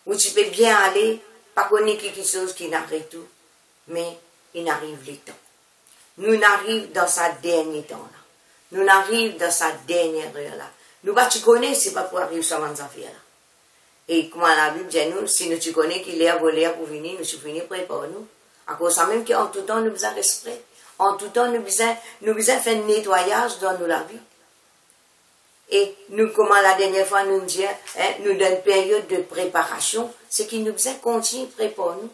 A: Où tu peux bien aller, pas connaître quelque chose qui n'arrête tout, mais il arrive le temps. Nous arrivons dans sa dernière temps là. Nous arrivons dans sa dernière heure là. Nous, pas tu connais, c'est pas pour arriver sur mon affaire. Et comment la Bible dit, nous, si nous tu connais qu'il est à voler pour venir, nous sommes venus préparer nous. À cause de ça même qu'en tout temps, nous besoin respect. En tout temps, nous besoin faire un nettoyage dans nos la vie. Et nous, comment la dernière fois nous dit, nous dans une période de préparation, c'est qu'il nous besoin continuer de préparer nous.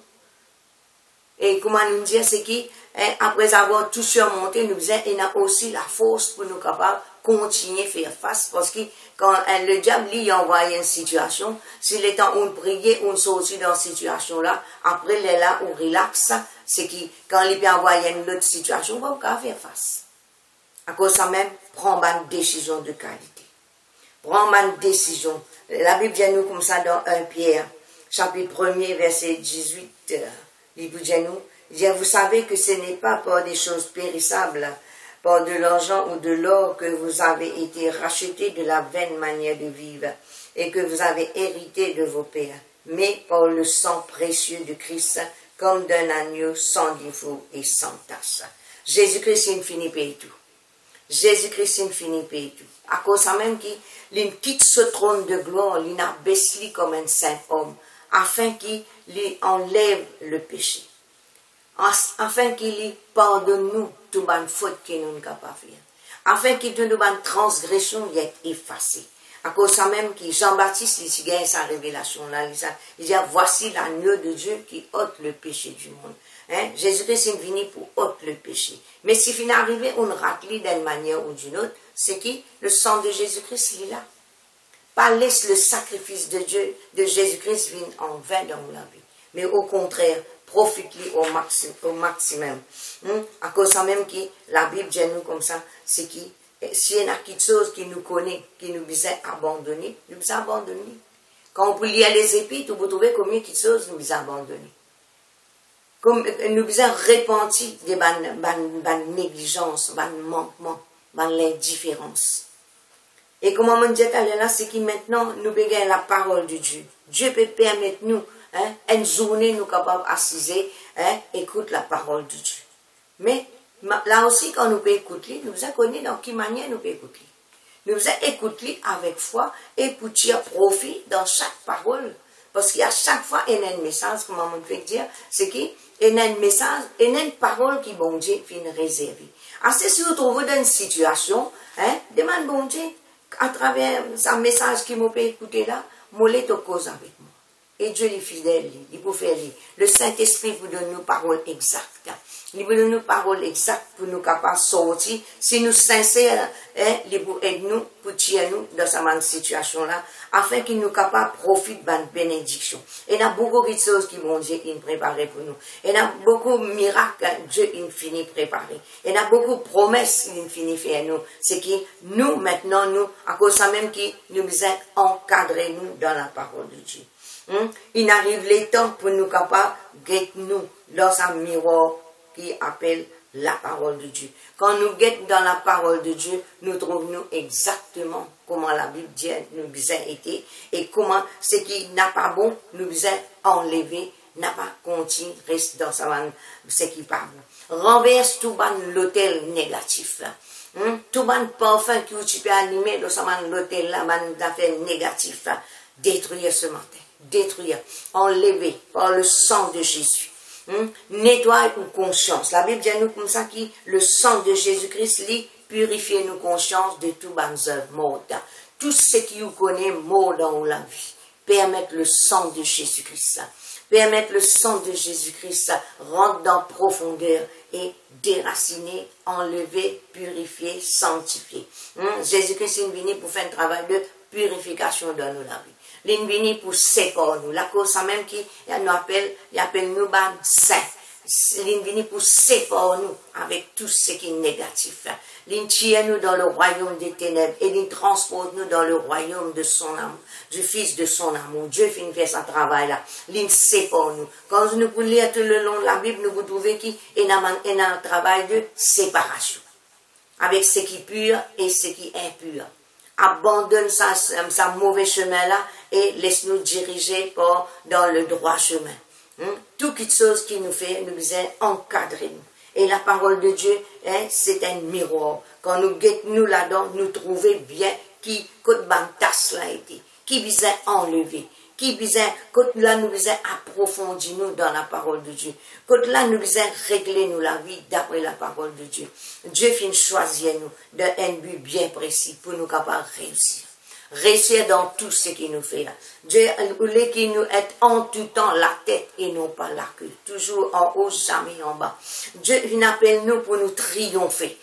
A: Et comment nous dire, c'est qu'après avoir tout surmonté, nous besoin, il a aussi la force pour nous capables continuer à faire face. Parce que quand le diable lui envoie une situation, s'il est temps où on prier, on sortit dans cette situation-là, après il est là, on relaxe, c'est que quand il peut envoyer une autre situation, on va faire face. À cause de ça même, prends une décision de qualité. Prends une décision. La Bible dit nous comme ça dans 1 Pierre, chapitre 1er, verset 18. Il vous dit, vous savez que ce n'est pas par des choses périssables, par de l'argent ou de l'or que vous avez été rachetés de la vaine manière de vivre et que vous avez hérité de vos pères, mais par le sang précieux de Christ, comme d'un agneau sans défaut et sans tache. Jésus-Christ, il finit payer tout. Jésus-Christ, il finit payer tout. À cause de même qu'il quitte ce trône de gloire, il a baissé comme un saint homme, afin qu'il enlève le péché. Afin qu'il pardonne nous toute bonne faute que nous ne pouvons pas faire. Afin qu'il toute bonne transgression soit effacée. À cause de ça même que Jean-Baptiste, il gagne sa révélation là, il dit, voici l'agneau de Dieu qui ôte le péché du monde. Jésus-Christ est venu pour ôter le péché. Mais si il arrive, on rate d'une manière ou d'une autre, c'est que le sang de Jésus-Christ, il est là. Pas laisse le sacrifice de Dieu, de Jésus-Christ, venir en vain dans la vie. Mais au contraire, profite-lui au maximum. À cause de ça même que la Bible dit nous comme ça, c'est que s'il y a quelque chose qui nous connaît, qui nous besoin abandonner, nous besoin abandonner. Quand on peut lire les épîtres, vous trouvez combien de choses nous besoin abandonner. Comme nous besoin repentir des négligences, des manquements, de l'indifférence. Et comme on dit là, c'est que maintenant, nous payons la parole de Dieu. Dieu peut permettre nous, une journée, nous capables d'assiser, écoute la parole de Dieu. Mais, là aussi, quand nous pouvons écouter, nous devons connaître dans quelle manière nous pouvons écouter. Nous devons écouter avec foi et pour tirer profit dans chaque parole. Parce qu'il y a chaque fois un message, comme on peut dire, c'est qu'il y a un message, il y a une parole qui, bon Dieu, vient réserver. Alors, si vous trouvez dans une situation, demande bon Dieu, à travers ce message qui m'a écouté là, mollet au cause avec moi. Et Dieu est fidèle, il peut faire. Le Saint-Esprit vous donne nos paroles exactes. Il vous donne nos paroles exactes pour nous capables de sortir. Si nous sincères, il vous aide nous pour tirer nous dans cette situation-là, afin qu'il nous capables de profiter de la bénédiction. Et il y a beaucoup de choses qui vont Dieu préparer pour nous. Il y a beaucoup de miracles que Dieu finit préparer. Il y a beaucoup de promesses qu'il finit faire nous. C'est que nous, maintenant, nous, à cause de ça même, qui nous besoin encadrer nous dans la parole de Dieu. Il arrive les temps pour nous capables de nous dans un miroir qui appelle la parole de Dieu. Quand nous guettons dans la parole de Dieu, nous trouvons exactement comment la Bible dit nous besoin été et comment ce qui n'a pas bon nous besoin enlever, n'a pas continué, reste dans ce qui pas bon. Renverse tout l'hôtel négatif là. Tout le parfum que tu peux animer dans l'hôtel là, d'affaires négatif là, détruire ce matin. Détruire, enlever par le sang de Jésus. Nettoie nos consciences. La Bible dit nous comme ça que le sang de Jésus-Christ purifie nos consciences de tout bonnes œuvres mortes. Tout ce qui vous connaît mort dans la vie. Permettre le sang de Jésus-Christ. Permettre le sang de Jésus-Christ rentrer dans la profondeur et déraciner, enlever, purifier, sanctifier. Jésus-Christ est venu pour faire un travail de purification dans nos vies. Il vient pour séparer nous. La cause même qui nous appelle nous saints. Il vient pour séparer nous avec tout ce qui est négatif. Il tire nous dans le royaume des ténèbres et il transporte nous dans le royaume de son amour, du Fils de son amour. Dieu finit faire son travail là. Il sépare nous. Quand nous pouvons lire tout le long de la Bible, nous pouvons trouver qu'il y a un travail de séparation. Avec ce qui est pur et ce qui est impur. Abandonne sa mauvais chemin là et laisse-nous diriger dans le droit chemin. Toute chose qui nous fait, nous besoin encadrer nous. Et la parole de Dieu, c'est un miroir. Quand nous guettons nous là-dedans, nous trouvons bien qui, côté bantas là été, qui besoin enlever, qui besoin, côté là nous besoin approfondir nous dans la parole de Dieu, côté là nous besoin régler nous la vie d'après la parole de Dieu. Dieu finit choisir nous d'un but bien précis pour nous capables de réussir. Réussir dans tout ce qu'il nous fait là. Dieu voulait qu'il nous ait en tout temps la tête et non pas la queue. Toujours en haut, jamais en bas. Dieu appelle nous pour nous triompher.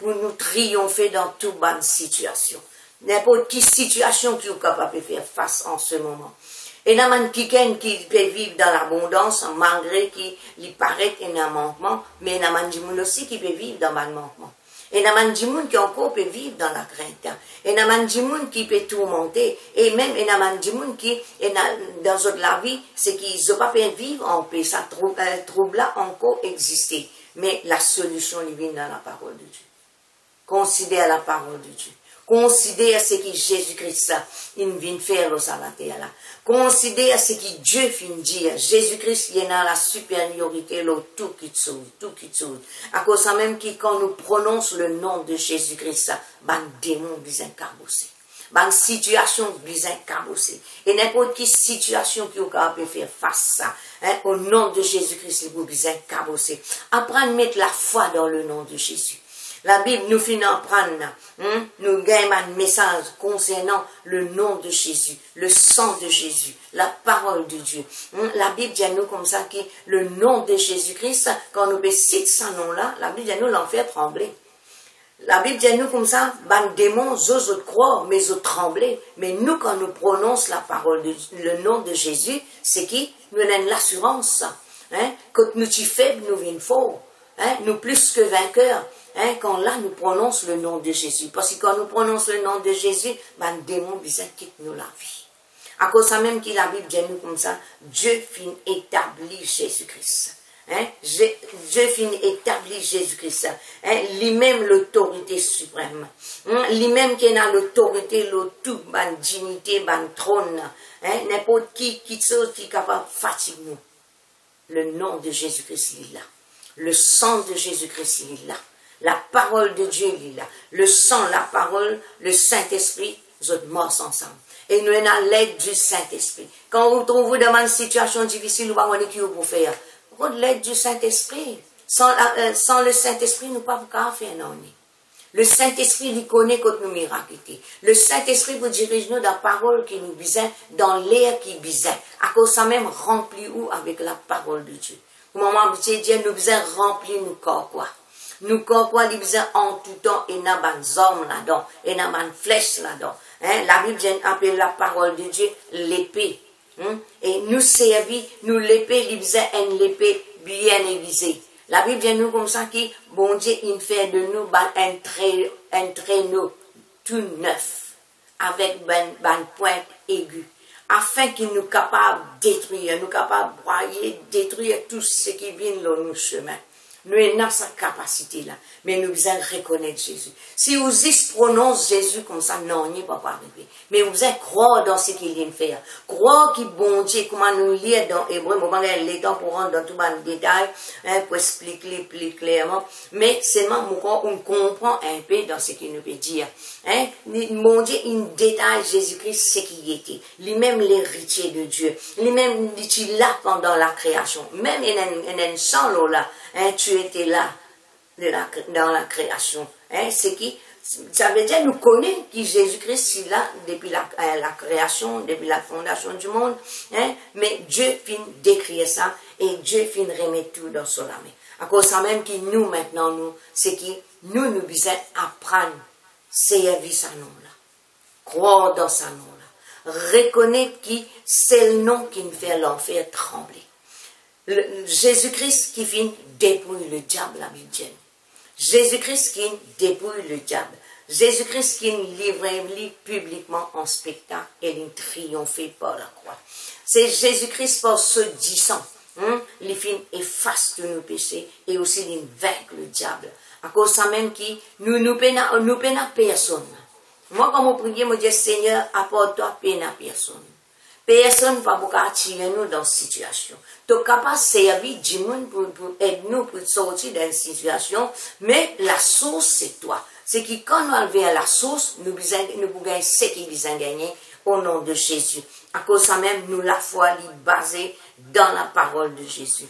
A: Pour nous triompher dans toute bonne situation. N'importe quelle situation qui est capable de faire face en ce moment. Et il y a quelqu'un qui peut vivre dans l'abondance malgré qu'il paraît qu'il y a un manquement. Mais il y a des gens aussi qui peut vivre dans le manquement. Et il y a des gens qui encore peuvent vivre dans la crainte. Et il y a des gens qui peuvent tourmenter. Et même il y a des gens qui, dans la vie, c'est qu'ils n'ont pas pu vivre en paix. Ça trouble-là encore exister. Mais la solution est dans la parole de Dieu. Considère la parole de Dieu. Considère ce que Jésus-Christ il vient faire dans la terre là. Considère ce que Dieu vient dire. Jésus-Christ il est dans la supériorité, tout qui sauve, tout qui sauve. À cause de ça même que quand nous prononçons le nom de Jésus-Christ, ban démon bien cabossé. Ban situation bien cabossé. Et n'importe quelle situation qui est capable de faire face à ça, au nom de Jésus-Christ, il est bien cabossé. Apprendre à mettre la foi dans le nom de Jésus. La Bible nous finit en prendre, nous gagnons un message concernant le nom de Jésus, le sang de Jésus, la parole de Dieu. La Bible dit à nous comme ça que le nom de Jésus-Christ, quand nous citons ce nom-là, la Bible dit à nous l'enfer trembler. La Bible dit à nous comme ça, ban démons, eux croient, mais eux trembler. Mais nous, quand nous prononçons la parole, le nom de Jésus, c'est qui nous avons l'assurance. Quand nous sommes faibles, nous venons forts. Nous plus que vainqueurs. Quand là, nous prononçons le nom de Jésus. Parce que quand nous prononçons le nom de Jésus, ben, démon bizarre quitte nous la vie. À cause de ça même que la Bible dit nous comme ça, Dieu finit établir Jésus-Christ. Dieu finit établir Jésus-Christ. Lui-même l'autorité suprême. Lui-même qui a l'autorité, tout, ban dignité, ban trône. N'importe qui chose qui est capable de fatiguer nous. Le nom de Jésus-Christ il est là. Le sang de Jésus-Christ il est là. La parole de Dieu il est là. Le sang, la parole, le Saint-Esprit, vous êtes morts ensemble. Et nous avons l'aide du Saint-Esprit. Quand vous trouvez dans une situation difficile, vous ne savez pas pour faire. Vous avez l'aide du Saint-Esprit. Sans le Saint-Esprit, nous ne pouvons pas faire non. Le Saint-Esprit, il connaît quand nous miracles. Le Saint-Esprit vous dirige nous dans la parole qui nous besoin, dans l'air qui besoin. À cause de ça même, rempli où avec la parole de Dieu. Au moment où Dieu nous besoin remplir nos corps quoi. Nous corps quoi, nous besoin en tout temps et n'a pas d'hommes là-dedans, et n'a pas de flèches là-dedans. La Bible appelle la parole de Dieu l'épée. Et nous servir, nous l'épée, nous besoin une épée bien aiguisée. La Bible dit nous comme ça qui, bon Dieu, il fait de nous un traîneau tout neuf, avec une pointe aiguë, afin qu'il nous capable de détruire, nous capable de broyer, détruire tout ce qui vient dans nos chemins. Nous avons cette capacité-là, mais nous devons reconnaître Jésus. Si vous prononcez Jésus comme ça, non, il ne va pas arriver. Mais vous devez croire dans ce qu'il vient de faire. Croire qu'il bon Dieu, comment nous lire dans Hébreu, bon, le temps pour rentrer dans tout le détail, pour expliquer plus clairement. Mais seulement, on comprend un peu dans ce qu'il nous peut dire. Mon Dieu, il détaille Jésus-Christ ce qu'il était. Lui-même l'héritier de Dieu. Lui-même, il était là pendant la création. Même il y a un sang là. Tu étais là dans la création. C'est qui? Ça veut dire nous connaissons qui Jésus-Christ est là depuis la création, depuis la fondation du monde. Mais Dieu finit d'écrire ça et Dieu finit de remettre tout dans son âme. À cause de ça même qui nous maintenant, c'est qui nous devons apprendre servir sa nom là. Croire dans sa nom là. Reconnaître qui c'est le nom qui nous fait l'enfer trembler. Jésus-Christ qui vient dépouiller le diable, la Bible dit. Jésus-Christ qui dépouille le diable. Jésus-Christ qui livre publiquement en spectacle et il triomphe par la croix. C'est Jésus-Christ par ce disant, il vient efface tous nos péchés et aussi il vainc le diable. À cause de ça même qui nous peine à personne. Moi quand je prie, je dis Seigneur, apporte-toi peine à personne. Personne ne va pas attirer nous dans cette situation. Tu es capable de servir du monde pour aider nous pour sortir d'une situation, mais la source c'est toi. C'est que quand nous arrivons à la source, nous pouvons gagner ce qui nous a gagné au nom de Jésus. À cause de ça même, nous la foi est basée dans la parole de Jésus.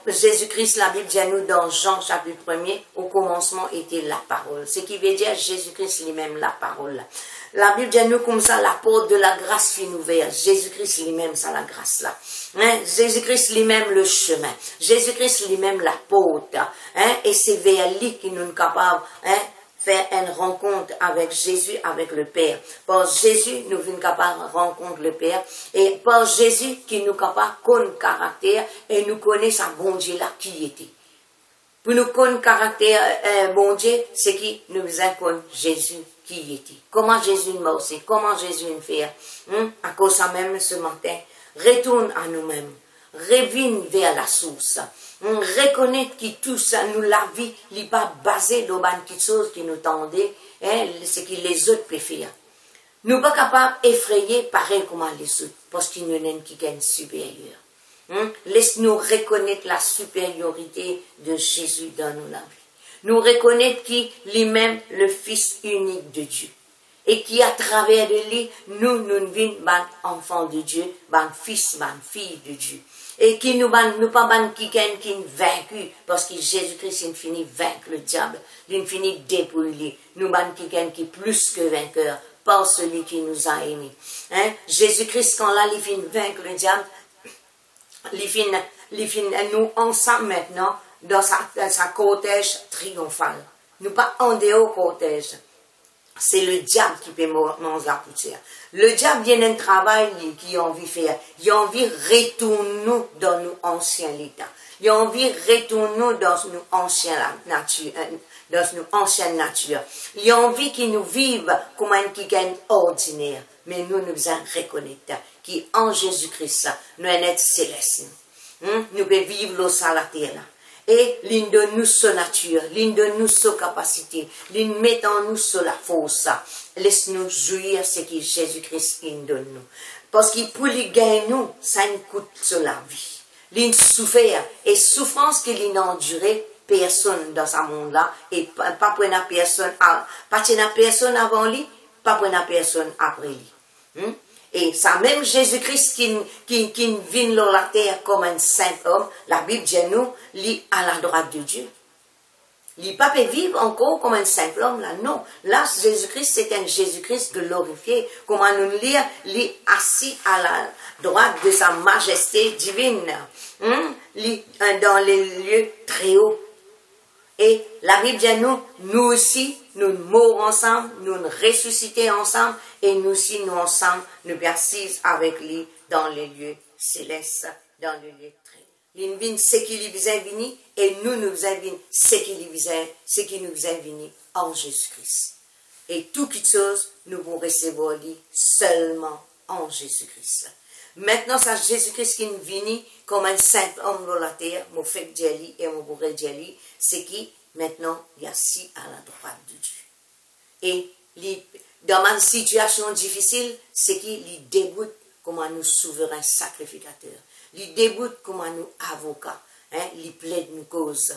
A: Jésus-Christ, la Bible dit à nous dans Jean chapitre 1er, au commencement était la parole. Ce qui veut dire Jésus-Christ lui-même la parole. La Bible dit à nous comme ça, la porte de la grâce fut ouverte. Jésus-Christ lui-même, ça la grâce là. Hein? Jésus-Christ lui-même le chemin. Jésus-Christ lui-même la porte. Hein? Et c'est vers lui que nous sommes capables, hein, faire une rencontre avec Jésus, avec le Père. Par Jésus, nous sommes capables de rencontrer le Père. Et par Jésus, qui nous capables de connaître caractère et nous connaître sa bon Dieu là qui était. Pour nous connaître caractère bon Dieu, c'est qui nous connaître Jésus qui était. Comment Jésus nous aussi, comment Jésus nous fait. À cause de ça même ce matin, retourne à nous-mêmes. Reviens vers la source. On reconnaît que tout ça, nous, la vie, n'est pas basée sur les petites choses qui nous tendaient, hein, ce que les autres préfèrent. Nous ne sommes pas capables d'effrayer pareil comme les autres, parce qu'il y en a qui est supérieur. Laisse-nous reconnaître la supériorité de Jésus dans nos vies. Nous reconnaître qu'il est même le Fils unique de Dieu. Et qui à travers de lui, nous vîmes enfants de Dieu, fils, filles de Dieu. Et qui nous pas qui vaincu, parce que Jésus-Christ il finit vaincre le diable, il finit dépouiller. Nous qui plus que vainqueur, par celui qui nous a aimés. Hein? Jésus-Christ quand là il finit vaincre le diable, il finit nous ensemble maintenant dans sa cortège triomphal. Nous pas en dehors cortège. C'est le diable qui peut manger la poussière. Le diable vient d'un travail qu'il a envie de faire. Il a envie de retourner dans nos anciens états. Il a envie de retourner dans nos anciennes natures. Il a envie qu'il nous vive comme un quelqu'un ordinaire. Mais nous devons reconnaître qu'en Jésus-Christ, nous sommes être célestes. Nous pouvons vivre sur la terre. Et l'une de nous sa nature, l'une de nous sa capacité, l'une met en nous sur la force. Laisse-nous jouir ce que Jésus-Christ donne nous. Parce que pour lui gagner nous, ça nous coûte sur la vie. L'une souffert, et souffrance qu'il a enduré, personne dans ce monde-là, et pas pour une personne, personne avant lui, pas pour une personne après lui. Et ça même Jésus-Christ qui vient sur la terre comme un saint homme, la Bible dit nous, il à la droite de Dieu. Il ne peut pas vivre encore comme un simple homme là, non. Là, Jésus-Christ, c'est un Jésus-Christ glorifié. Comment nous lire, il est assis à la droite de sa majesté divine, dans les lieux très hauts. Et la Bible dit nous aussi, nous mourons ensemble, nous ressuscitons ensemble, et nous aussi, nous ensemble, nous persistons avec lui dans les lieux célestes, dans les lieux très hauts. Il vient ce qui lui vient venir, et nous avons ce qui nous vient venir en Jésus-Christ. Et toute chose, nous pouvons recevoir lui seulement en Jésus-Christ. Maintenant, c'est Jésus-Christ qui nous vient comme un simple homme sur la terre, mon fait Djali et mon bourré Djali, c'est qui, maintenant, il est assis à la droite de Dieu. Et dans ma situation difficile, c'est qu'il déboute comme un souverain sacrificateur. Il déboute comme un avocat. Il plaide nos causes.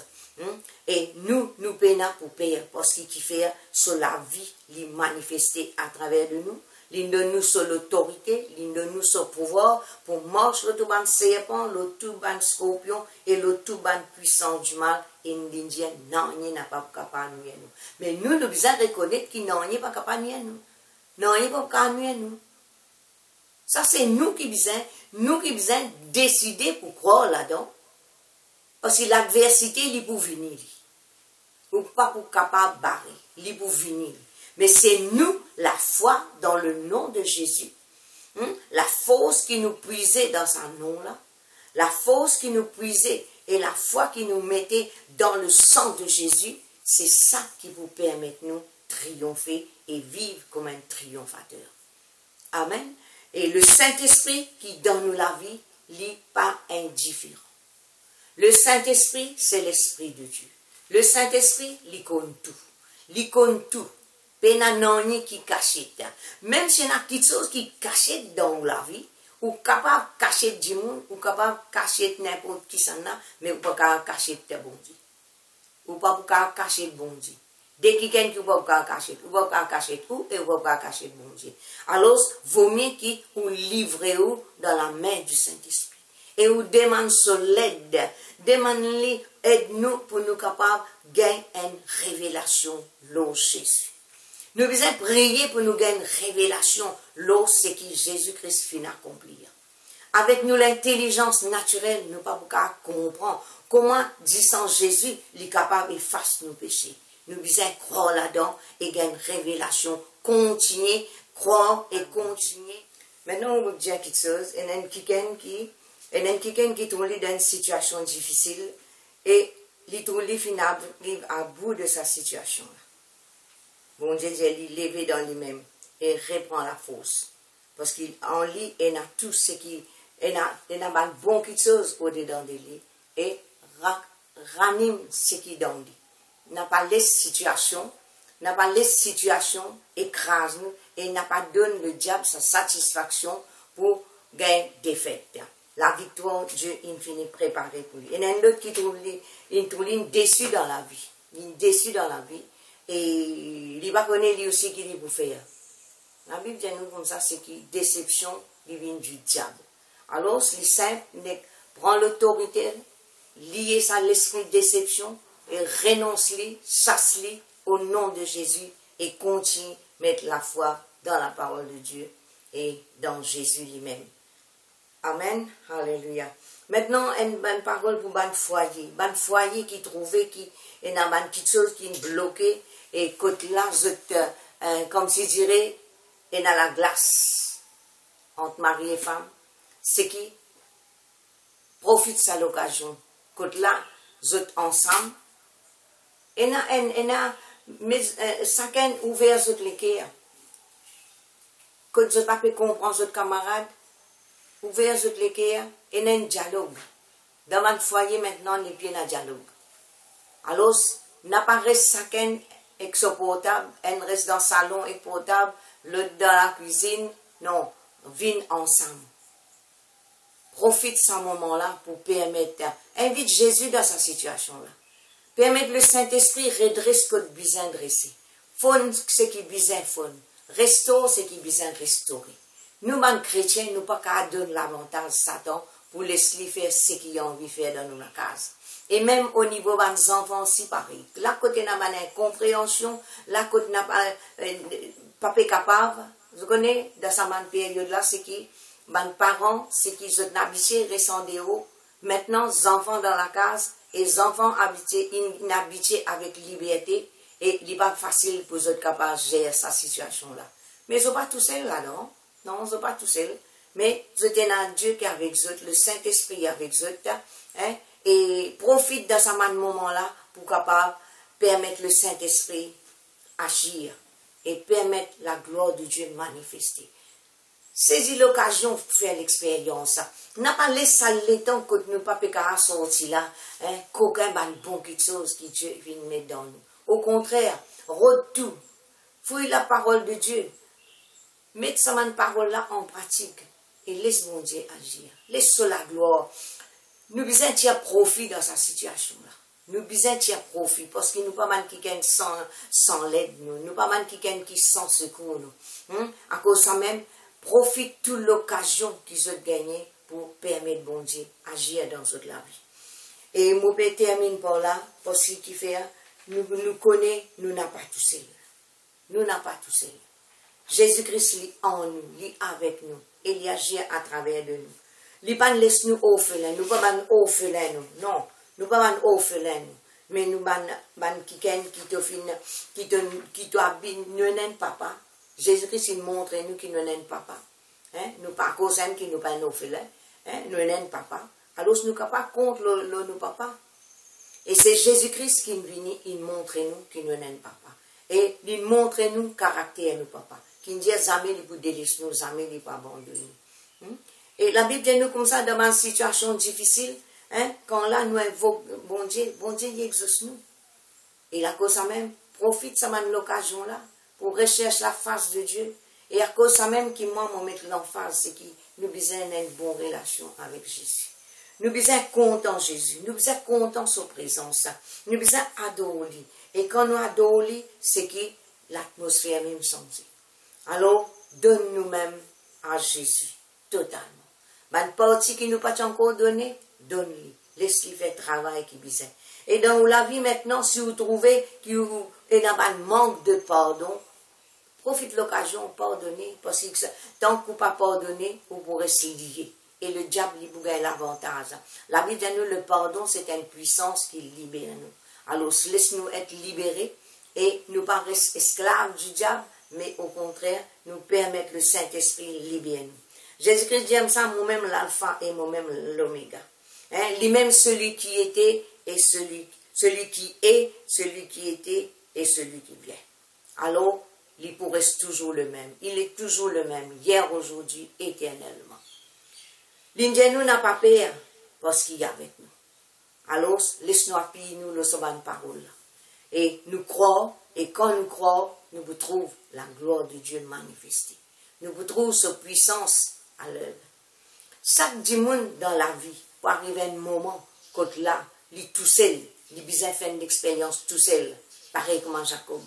A: Et nous payons pour payer parce qu'il fait sur la vie, il manifester à travers de nous. L'une de nous sur l'autorité, l'une de nous sur le pouvoir, pour marcher le tout ban serpent, le tout ban scorpion et le tout ban puissant du mal. Et nous disons, non, il n'a pas capable de nous. Mais nous devons reconnaître qu'il n'a pas capable de nous. Non, il n'est pas capable de nous. Ça, c'est nous qui devons décider pour croire là-dedans. Parce que l'adversité, il peut venir. Ou pas pour capable de barrer. Il peut venir. Mais c'est nous, la foi dans le nom de Jésus, la force qui nous puisait dans son nom-là, la force qui nous puisait et la foi qui nous mettait dans le sang de Jésus, c'est ça qui vous permet de nous triompher et vivre comme un triomphateur. Amen. Et le Saint-Esprit qui donne nous la vie, n'est pas indifférent. Le Saint-Esprit, c'est l'Esprit de Dieu. Le Saint-Esprit, il connaît tout. Il connaît tout. Pénanoni qui cachette. Même si y a une petite chose qui cachette dans la vie, ou capable de cacher du monde, ou capable de cacher n'importe qui s'en a, mais ou pas capable de cacher de bon Dieu. Ou pas capable de cacher bon Dieu. Dès qu'il y a qui va cacher, ou va cacher tout, et ou va cacher bon Dieu. Alors, vaut mieux qu'il ou livre ou dans la main du Saint-Esprit. Et ou demande son aide. Demande-lui, aide-nous pour nous capables de gagner une révélation, l'eau Jésus. Nous devons prier pour nous gagner une révélation, l'eau, c'est qui Jésus-Christ finit accomplir. Avec nous, l'intelligence naturelle, nous ne pouvons pas comprendre comment, disant Jésus, il est capable d'effacer nos péchés. Nous devons croire là-dedans et gagner une révélation, continuer, croire et continuer. Maintenant, on va dire quelque chose. Il y a quelqu'un qui est dans une situation difficile et il est à bout de sa situation. Bon Dieu, il est levé dans lui-même et reprend la force. Parce qu'en lui, il a tout ce qui il a bon quelque chose au-dedans de lui et ranime ce qui est dans lui. N'a pas les situations écrasent nous et n'a pas donné le diable sa satisfaction pour gagner défaite. La victoire, Dieu infini préparée pour lui. Il y en a un autre qui trouve déçu dans la vie. Il est déçu dans la vie et il ne va pas connaître lui aussi qu'il est pour faire. La Bible dit nous comme ça, c'est que déception divine du diable. Alors, c'est simple, prend l'autorité, lier ça à l'esprit de déception et renonce-lui, chasse-lui au nom de Jésus et continue à mettre la foi dans la parole de Dieu et dans Jésus lui-même. Amen. Alléluia. Maintenant, une parole pour ban foyer. Ban foyer qui trouvait qu'il y a une petite chose qui est bloquée et côté là, comme si je dirais, il y a la glace entre mari et femme. C'est qui profite de cette occasion. Côté là, vous êtes ensemble. Et chacun ouvert les cœurs. Quand vous n'avez pas pu comprendre votre camarade, ouvrez les cœurs et il y a un dialogue. Dans mon foyer maintenant, il y a un dialogue. Alors, n'a pas reste chacun avec son portable, un reste dans le salon avec portable, l'autre dans la cuisine. Non, viennent ensemble. Profite de ce moment-là pour permettre, invite Jésus dans sa situation-là. Permettre le Saint-Esprit redresse ce qu'il a besoin de dresser. Fond ce qui est besoin de fond. Restaure ce qui est besoin de restaurer. Nous, les chrétiens, nous ne pouvons pas donner l'avantage à Satan pour laisser faire ce qu'il a envie de faire dans nos cases. Et même au niveau des enfants aussi, pareil. Là, côté n'a pas d'incompréhension, là, côté n'a pas capable. Vous connaissez, dans cette période-là, c'est qui, les parents, c'est qu'ils ont habitué, restent des hauts. Maintenant, les enfants dans la case, et les enfants habitués avec liberté, et il n'est pas facile pour eux capables de gérer cette situation-là. Mais ils ne sont pas tous seuls là-dedans. Non, ils ne sont pas tous seuls. Mais vous êtes un Dieu qui est avec eux, le Saint-Esprit est avec eux, hein, et profite de ce moment-là pour capable permettre le Saint-Esprit agir et permettre la gloire de Dieu manifester. Saisis l'occasion pour faire l'expérience. N'a pas laissé le temps que nous ne pouvons pas sortir là, hein, qu'aucun bon quelque chose que Dieu vient mettre dans nous. Au contraire, rôde tout. Fouille la parole de Dieu. Mette cette parole-là en pratique. Et laisse mon Dieu agir. Laisse la gloire. Nous devons tirer profit dans cette situation-là. Nous devons tirer profit. Parce que nous ne pouvons pas quelqu'un sans l'aide. Nous ne pouvons pas quelqu'un qui sans secours. À cause de ça même, profite toute l'occasion qu'ils ont gagnée pour permettre bon Dieu agir dans toute la vie. Et mon père termine par là. Parce qu'il fait, nous connaissons, nous n'avons pas tout seul. Nous n'avons pas tout seul. Jésus-Christ est en nous, il est avec nous, et il agit à travers de nous. Il ne laisse nous orphelins, nous ne sommes pas orphelins, non, nous ne sommes pas orphelins, mais nous sommes quelqu'un qui nous papa. Jésus-Christ il montre nous qui nous n'aime papa. Hein? Nous pas cause qui nous pas orphelins, hein? Nous n'aime papa. Alors nous ne sommes pas contre nos papa. Et c'est Jésus-Christ qui vient, il montre nous qui nous n'aime papa. Et il montre nous caractère nous papa. Qui nous dit jamais il vous délaisse nous, jamais il pas abandonner. Et la Bible dit nous comme ça dans une situation difficile, hein, quand là nous invoquons bon Dieu il exauce nous. Et à cause ça même, profite de cette occasion-là pour rechercher la face de Dieu. Et à cause ça même qui moi me mettre l'emphase, c'est que nous besoin d'une bonne relation avec Jésus. Nous besoin content Jésus, nous besoin content sa présence, nous besoin adorer lui. Et quand nous adorons, c'est que l'atmosphère même change. Alors, donne nous-mêmes à Jésus, totalement. Une partie qui nous pas encore donnée, donne-lui. Laisse-lui faire le travail qui besoin. Et dans la vie maintenant, si vous trouvez qu'il y a un manque de pardon, profite de l'occasion, pardonner, parce que tant que vous ne pas pardonner, vous pourrez se lier. Et le diable, il vous gagne l'avantage. La Bible dit nous, le pardon, c'est une puissance qui libère nous. Alors, laisse-nous être libérés et nous pas rester esclaves du diable, mais au contraire, nous permettre le Saint-Esprit libérer nous. Jésus-Christ dit ça, moi-même l'alpha et moi-même l'oméga. Hein, lui-même celui qui était et celui qui est, celui qui était et celui qui vient. Alors, il reste toujours le même. Il est toujours le même, hier, aujourd'hui, éternellement. L'Indien n'a pas peur parce qu'il est avec nous. Alors, laisse-nous appuyer nous le savoir parole. Et nous croyons, et quand nous croyons, nous trouvons la gloire de Dieu manifestée. Nous trouvons sa puissance à l'œuvre. Chaque dimanche dans la vie, pour arriver à un moment, quand là, il est tout seul, il a besoin de faire une expérience tout seul, pareil comme Jacob.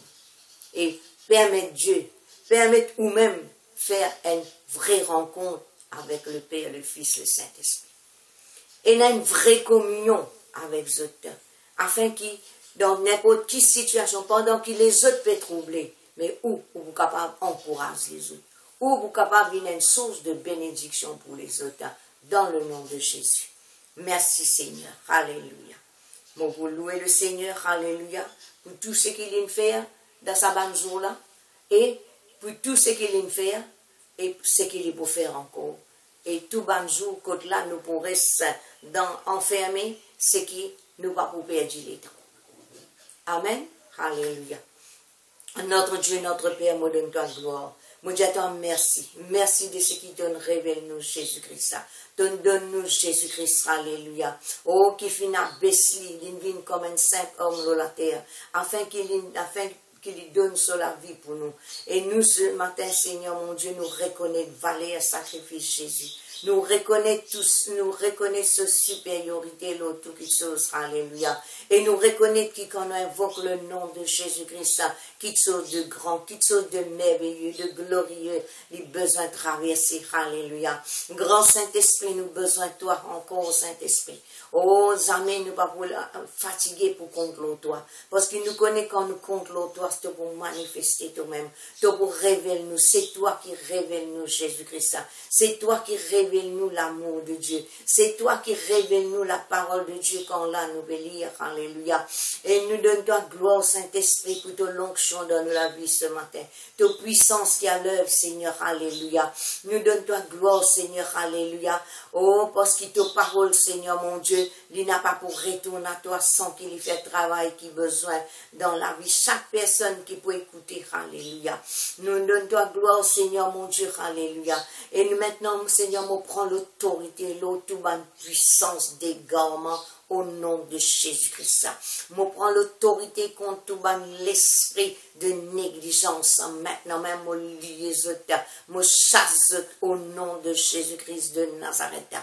A: Et permettre Dieu, permettre nous-mêmes faire une vraie rencontre avec le Père, le Fils, le Saint-Esprit. Et il a une vraie communion avec les autres, afin que dans n'importe quelle situation, pendant que les autres peuvent troubler, mais où vous êtes capable d'encourager les autres, où vous êtes capable de une source de bénédiction pour les autres, dans le nom de Jésus. Merci Seigneur, alléluia. Moi, vous louez le Seigneur, alléluia, pour tout ce qu'il vient faire dans sa bonne jour-là, et pour tout ce qu'il vient faire, et ce qu'il peut faire encore. Et tout bon jour, quand là, nous pourrons rester enfermés, c'est qui nous va pas perdre les temps. Amen. Alléluia. Notre Dieu, notre Père, nous donne ta gloire. Nous disons merci. Merci de ce qui donne, révèle-nous Jésus-Christ. Donne-nous Jésus-Christ. Alléluia. Oh, qui finit à baisser, il vient comme un saint homme sur la terre, afin qu'il donne sur la vie pour nous. Et nous, ce matin, Seigneur, mon Dieu, nous reconnaissons valeur sacrifice Jésus. Nous reconnaissons supériorité, l'autre toute chose, alléluia. Et nous reconnaissons qu'on invoque le nom de Jésus-Christ, quelque chose de grand, quelque chose de merveilleux, de glorieux, les besoins de traverser, alléluia. Grand Saint-Esprit, nous besoin de toi encore, Saint-Esprit. Oh, jamais nous ne pas fatiguer pour contre toi. Parce que nous connaissons quand nous contre toi, c'est pour manifester toi-même. C'est pour révéler nous. C'est toi qui révèle nous Jésus-Christ. C'est toi qui révèle nous l'amour de Dieu. C'est toi qui révèle nous la parole de Dieu quand là nous veut lire. Alléluia. Et nous donne toi gloire, Saint-Esprit, pour ton l'onction dans la vie ce matin. Ta puissance qui a l'œuvre, Seigneur. Alléluia. Nous donne toi gloire, Seigneur. Alléluia. Oh, parce que ta parole, Seigneur, mon Dieu, il n'a pas pour retourner à toi sans qu'il y fait le travail qu'il a besoin dans la vie. Chaque personne qui peut écouter, alléluia. Nous donnons toi gloire, Seigneur, mon Dieu, alléluia. Et nous maintenant, Seigneur, nous prenons l'autorité, l'autorité, puissance d'égarement au nom de Jésus-Christ. Nous prenons l'autorité contre tout l'esprit de négligence. Maintenant même, nous lions, nous chasse au nom de Jésus-Christ de Nazareth.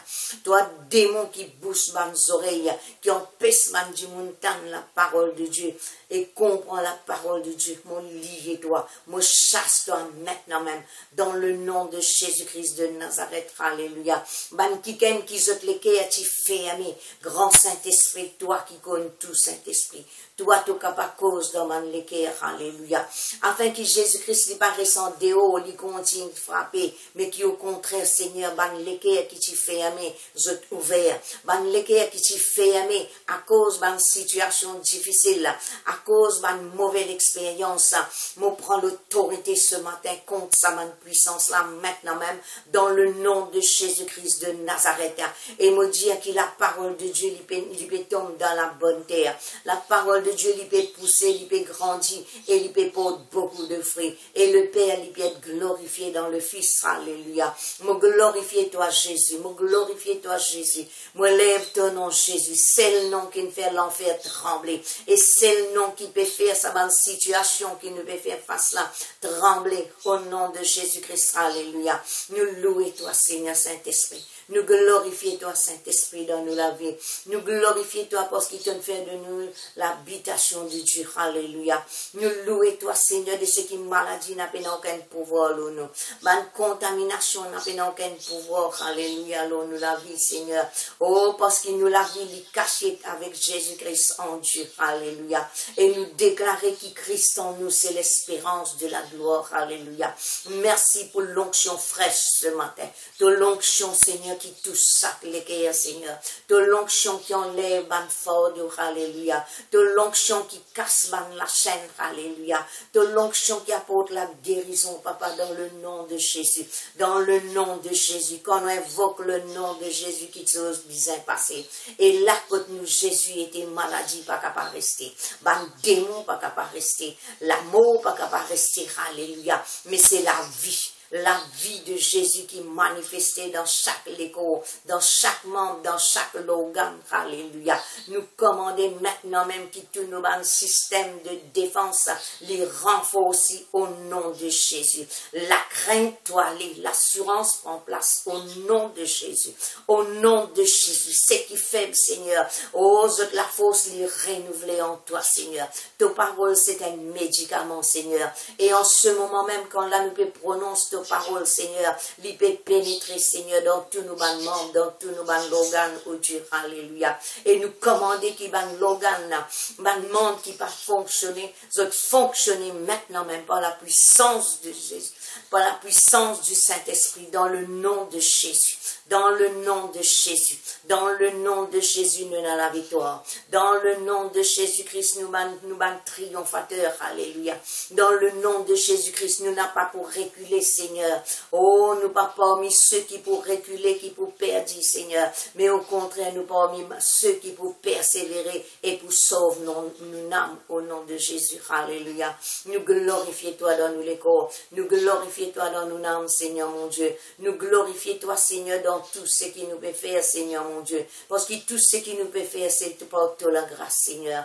A: Toi, démon qui bouche mes oreilles, qui empêche de m'entendre la parole de Dieu et comprend la parole de Dieu, mon lié toi, mon chasse toi maintenant même, dans le nom de Jésus-Christ de Nazareth, alléluia. Ban kiken qui zot les cœurs, tu fermé, grand Saint-Esprit, toi qui connais tout Saint-Esprit, toi tout capable cause dans mon cœur, alléluia. Afin que Jésus-Christ ne paraisse en dehors, il continue de frapper, mais qui au contraire, Seigneur, ban les cœurs qui tu fermé, zot ouvert, ban les cœurs qui tu fermé, à cause d'une situation difficile, à cause d'une mauvaise expérience, moi prends l'autorité ce matin contre sa main puissance là maintenant même dans le nom de Jésus-Christ de Nazareth et me dire que la parole de Dieu il peut tomber dans la bonne terre, la parole de Dieu il peut pousser, il peut grandir et il peut porter beaucoup de fruits et le Père il peut être glorifié dans le Fils, alléluia. Me glorifier toi Jésus, me glorifier toi Jésus, me lève ton nom Jésus, c'est le nom qui me fait l'enfer trembler et c'est le nom qui peut faire sa bonne situation qui nous peut faire face là trembler au nom de Jésus-Christ, alléluia. Nous louons toi Seigneur Saint-Esprit, Nous glorifions toi, Saint-Esprit, dans nous la vie. Nous glorifions toi parce qu'il te fait de nous l'habitation de Dieu. Alléluia. Nous louons toi, Seigneur, de ce qui maladie n'a pas aucun pouvoir, nous. Bonne contamination n'a pas aucun pouvoir. Alléluia, nous la vie, Seigneur. Oh, parce qu'il nous la vie, il est caché avec Jésus-Christ en Dieu. Alléluia. Et nous déclarer que Christ en nous, c'est l'espérance de la gloire. Alléluia. Merci pour l'onction fraîche ce matin. De l'onction, Seigneur, qui touche chaque l'équerre, Seigneur. De l'onction qui enlève ban fardeau. Alléluia. De l'onction qui casse ban la chaîne. Alléluia. De l'onction qui apporte la guérison, Papa, dans le nom de Jésus. Dans le nom de Jésus. Quand on invoque le nom de Jésus qui chose bien passé. Et là, quand nous, Jésus était maladie, pas capable de rester. Ban démon, pas capable de rester. L'amour, pas capable de rester. Alléluia. Mais c'est la vie. La vie de Jésus qui est manifestée dans chaque écho, dans chaque membre, dans chaque organe. Alléluia. Nous commandons maintenant même que tout nos systèmes de défense les renforcent au nom de Jésus. La crainte toilée, l'assurance prend place au nom de Jésus. Au nom de Jésus. C'est qui faible, Seigneur. Ose la force les renouveler en toi, Seigneur. Ta parole, c'est un médicament, Seigneur. Et en ce moment même, quand là nous peut prononcer parole, Seigneur, il peut pénétrer, Seigneur, dans tous nos membres, dans tous nos organes, oh Dieu, alléluia. Et nous commander qu'il y ait l'organe, monde qui va fonctionner, fonctionner maintenant même par la puissance de Jésus, par la puissance du Saint-Esprit, dans le nom de Jésus. Dans le nom de Jésus, dans le nom de Jésus, nous avons la victoire. Dans le nom de Jésus-Christ, nous sommes triomphateurs. Alléluia. Dans le nom de Jésus-Christ, nous n'avons pas pour reculer, Seigneur. Oh, nous pas parmi ceux qui pour reculer, qui pour perdre, Seigneur. Mais au contraire, nous parmi ceux qui pour persévérer et pour sauver nous âmes au nom de Jésus. Alléluia. Nous glorifions toi dans nous les corps. Nous glorifions toi dans nous âmes, Seigneur mon Dieu. Nous glorifions toi, Seigneur, dans tout ce qui nous peut faire, Seigneur mon Dieu. Parce que tout ce qui nous peut faire, c'est de porter la grâce, Seigneur.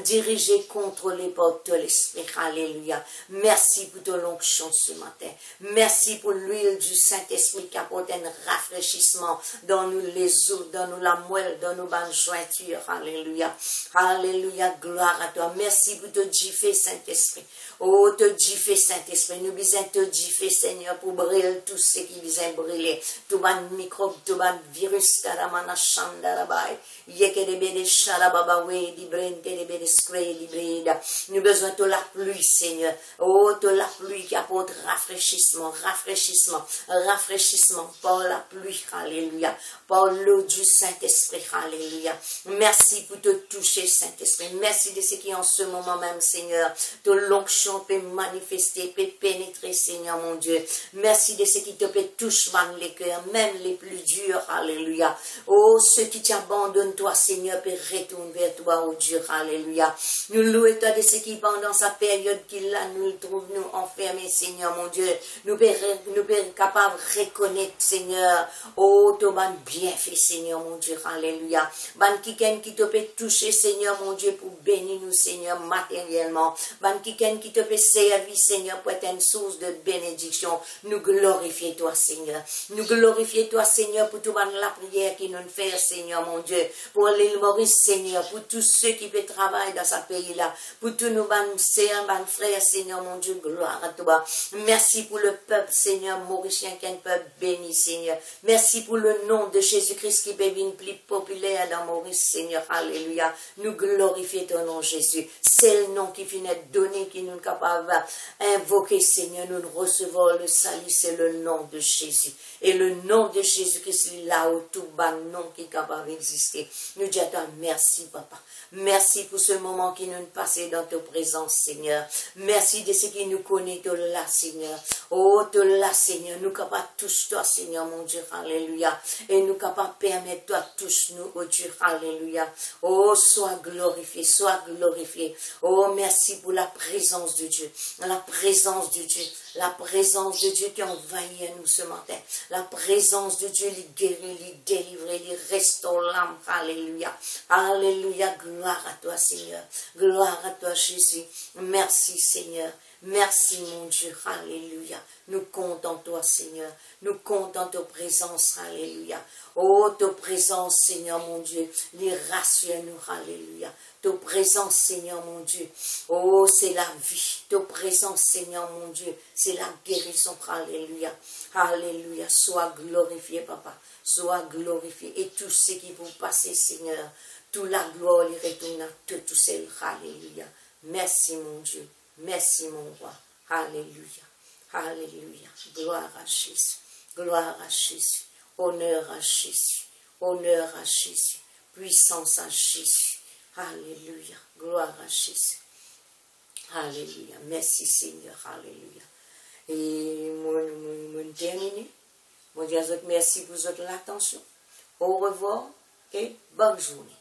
A: Diriger, contrôler, porter l'esprit. Alléluia. Merci pour ton onction ce matin. Merci pour l'huile du Saint-Esprit qui apporte un rafraîchissement dans nous les os, dans nous la moelle, dans nos bonnes jointures. Alléluia. Alléluia. Gloire à toi. Merci pour te gifler, Saint-Esprit. Oh, te gifler, Saint-Esprit. Nous besoin te gifler, Seigneur, pour brûler tout ce qui besoin brûler. Tout ban microbe, tout ban virus, taramana chandarabai. Yeke de bede sharababawe, di brente de bede spray, di breda. Nous besoin de la pluie, Seigneur. Oh, de la pluie qui apporte rafraîchissement, rafraîchissement, rafraîchissement par la pluie. Alléluia. Par l'eau du Saint-Esprit. Alléluia. Merci pour te toucher, Saint-Esprit. Merci de ce qui en ce moment même, Seigneur, de l'onction peut manifester, peut pénétrer, Seigneur mon Dieu. Merci de ce qui te peut toucher les cœurs, même les plus durs. Alléluia. Oh, ceux qui t'abandonnent, toi, Seigneur, peut retourner vers toi, oh Dieu. Alléluia. Nous louons toi de ce qui, pendant sa période qu'il a, nous trouve nous enfermés, Seigneur mon Dieu. Nous sommes capables de reconnaître, Seigneur, oh, ton bienfait, Seigneur mon Dieu. Alléluia. Ban kiken qui te peut toucher, Seigneur mon Dieu, pour bénir nous, Seigneur, matériellement. Ban kiken qui te peut servir, Seigneur, pour être une source de bénédiction. Nous glorifions toi, Seigneur. Nous glorifions toi, Seigneur, pour toute la prière qui nous fait, Seigneur mon Dieu. Pour l'île Maurice, Seigneur, pour tous ceux qui veulent travailler dans ce pays-là. Pour tous nos sœurs, nos frères, Seigneur mon Dieu, gloire à toi. Merci pour le peuple, Seigneur, mauricien, qui est un peuple béni, Seigneur. Merci pour le nom de Jésus-Christ qui peut devenir plus populaire dans Maurice, Seigneur. Alléluia. Nous glorifions ton nom, Jésus. C'est le nom qui finit de donner, qui nous est capable d'invoquer, Seigneur. Nous recevons le salut, c'est le nom de Jésus. Et le nom de Jésus-Christ, là où tout bas nom qui est capable d'exister. Nous disons merci, Papa. Merci pour ce moment qui nous passe dans ta présence, Seigneur. Merci de ce qui nous connaît, toi là, Seigneur. Oh, toi là, Seigneur. Nous capables tous, toi, Seigneur, mon Dieu. Alléluia. Et nous capables permettre, toi, tous nous, oh Dieu. Alléluia. Oh, sois glorifié, sois glorifié. Oh, merci pour la présence de Dieu. La présence de Dieu. La présence de Dieu qui envahit nous ce matin. La présence de Dieu, les guérit, les délivre, les restaure l'âme. Alléluia. Alléluia. Gloire à toi, Seigneur. Gloire à toi, Jésus. Merci, Seigneur. Merci, mon Dieu. Alléluia. Nous comptons toi, Seigneur. Nous comptons ta présence. Alléluia. Oh, ta présence, Seigneur, mon Dieu. Les rassure-nous. Alléluia. Ta présence, Seigneur, mon Dieu. Oh, c'est la vie. Ta présence, Seigneur, mon Dieu. C'est la guérison. Alléluia. Alléluia. Sois glorifié, Papa. Sois glorifié. Et tout ce qui vous passe, Seigneur, toute la gloire lui retourne à tout seul. Alléluia. Merci, mon Dieu. Merci, mon roi. Alléluia. Alléluia. Gloire à Jésus. Gloire à Jésus. Honneur à Jésus. Honneur à Jésus. Puissance à Jésus. Alléluia. Gloire à Jésus. Alléluia. Merci, Seigneur. Alléluia. Et moi, terminé. Moi, je dis à vous merci pour votre attention. Au revoir et bonne journée.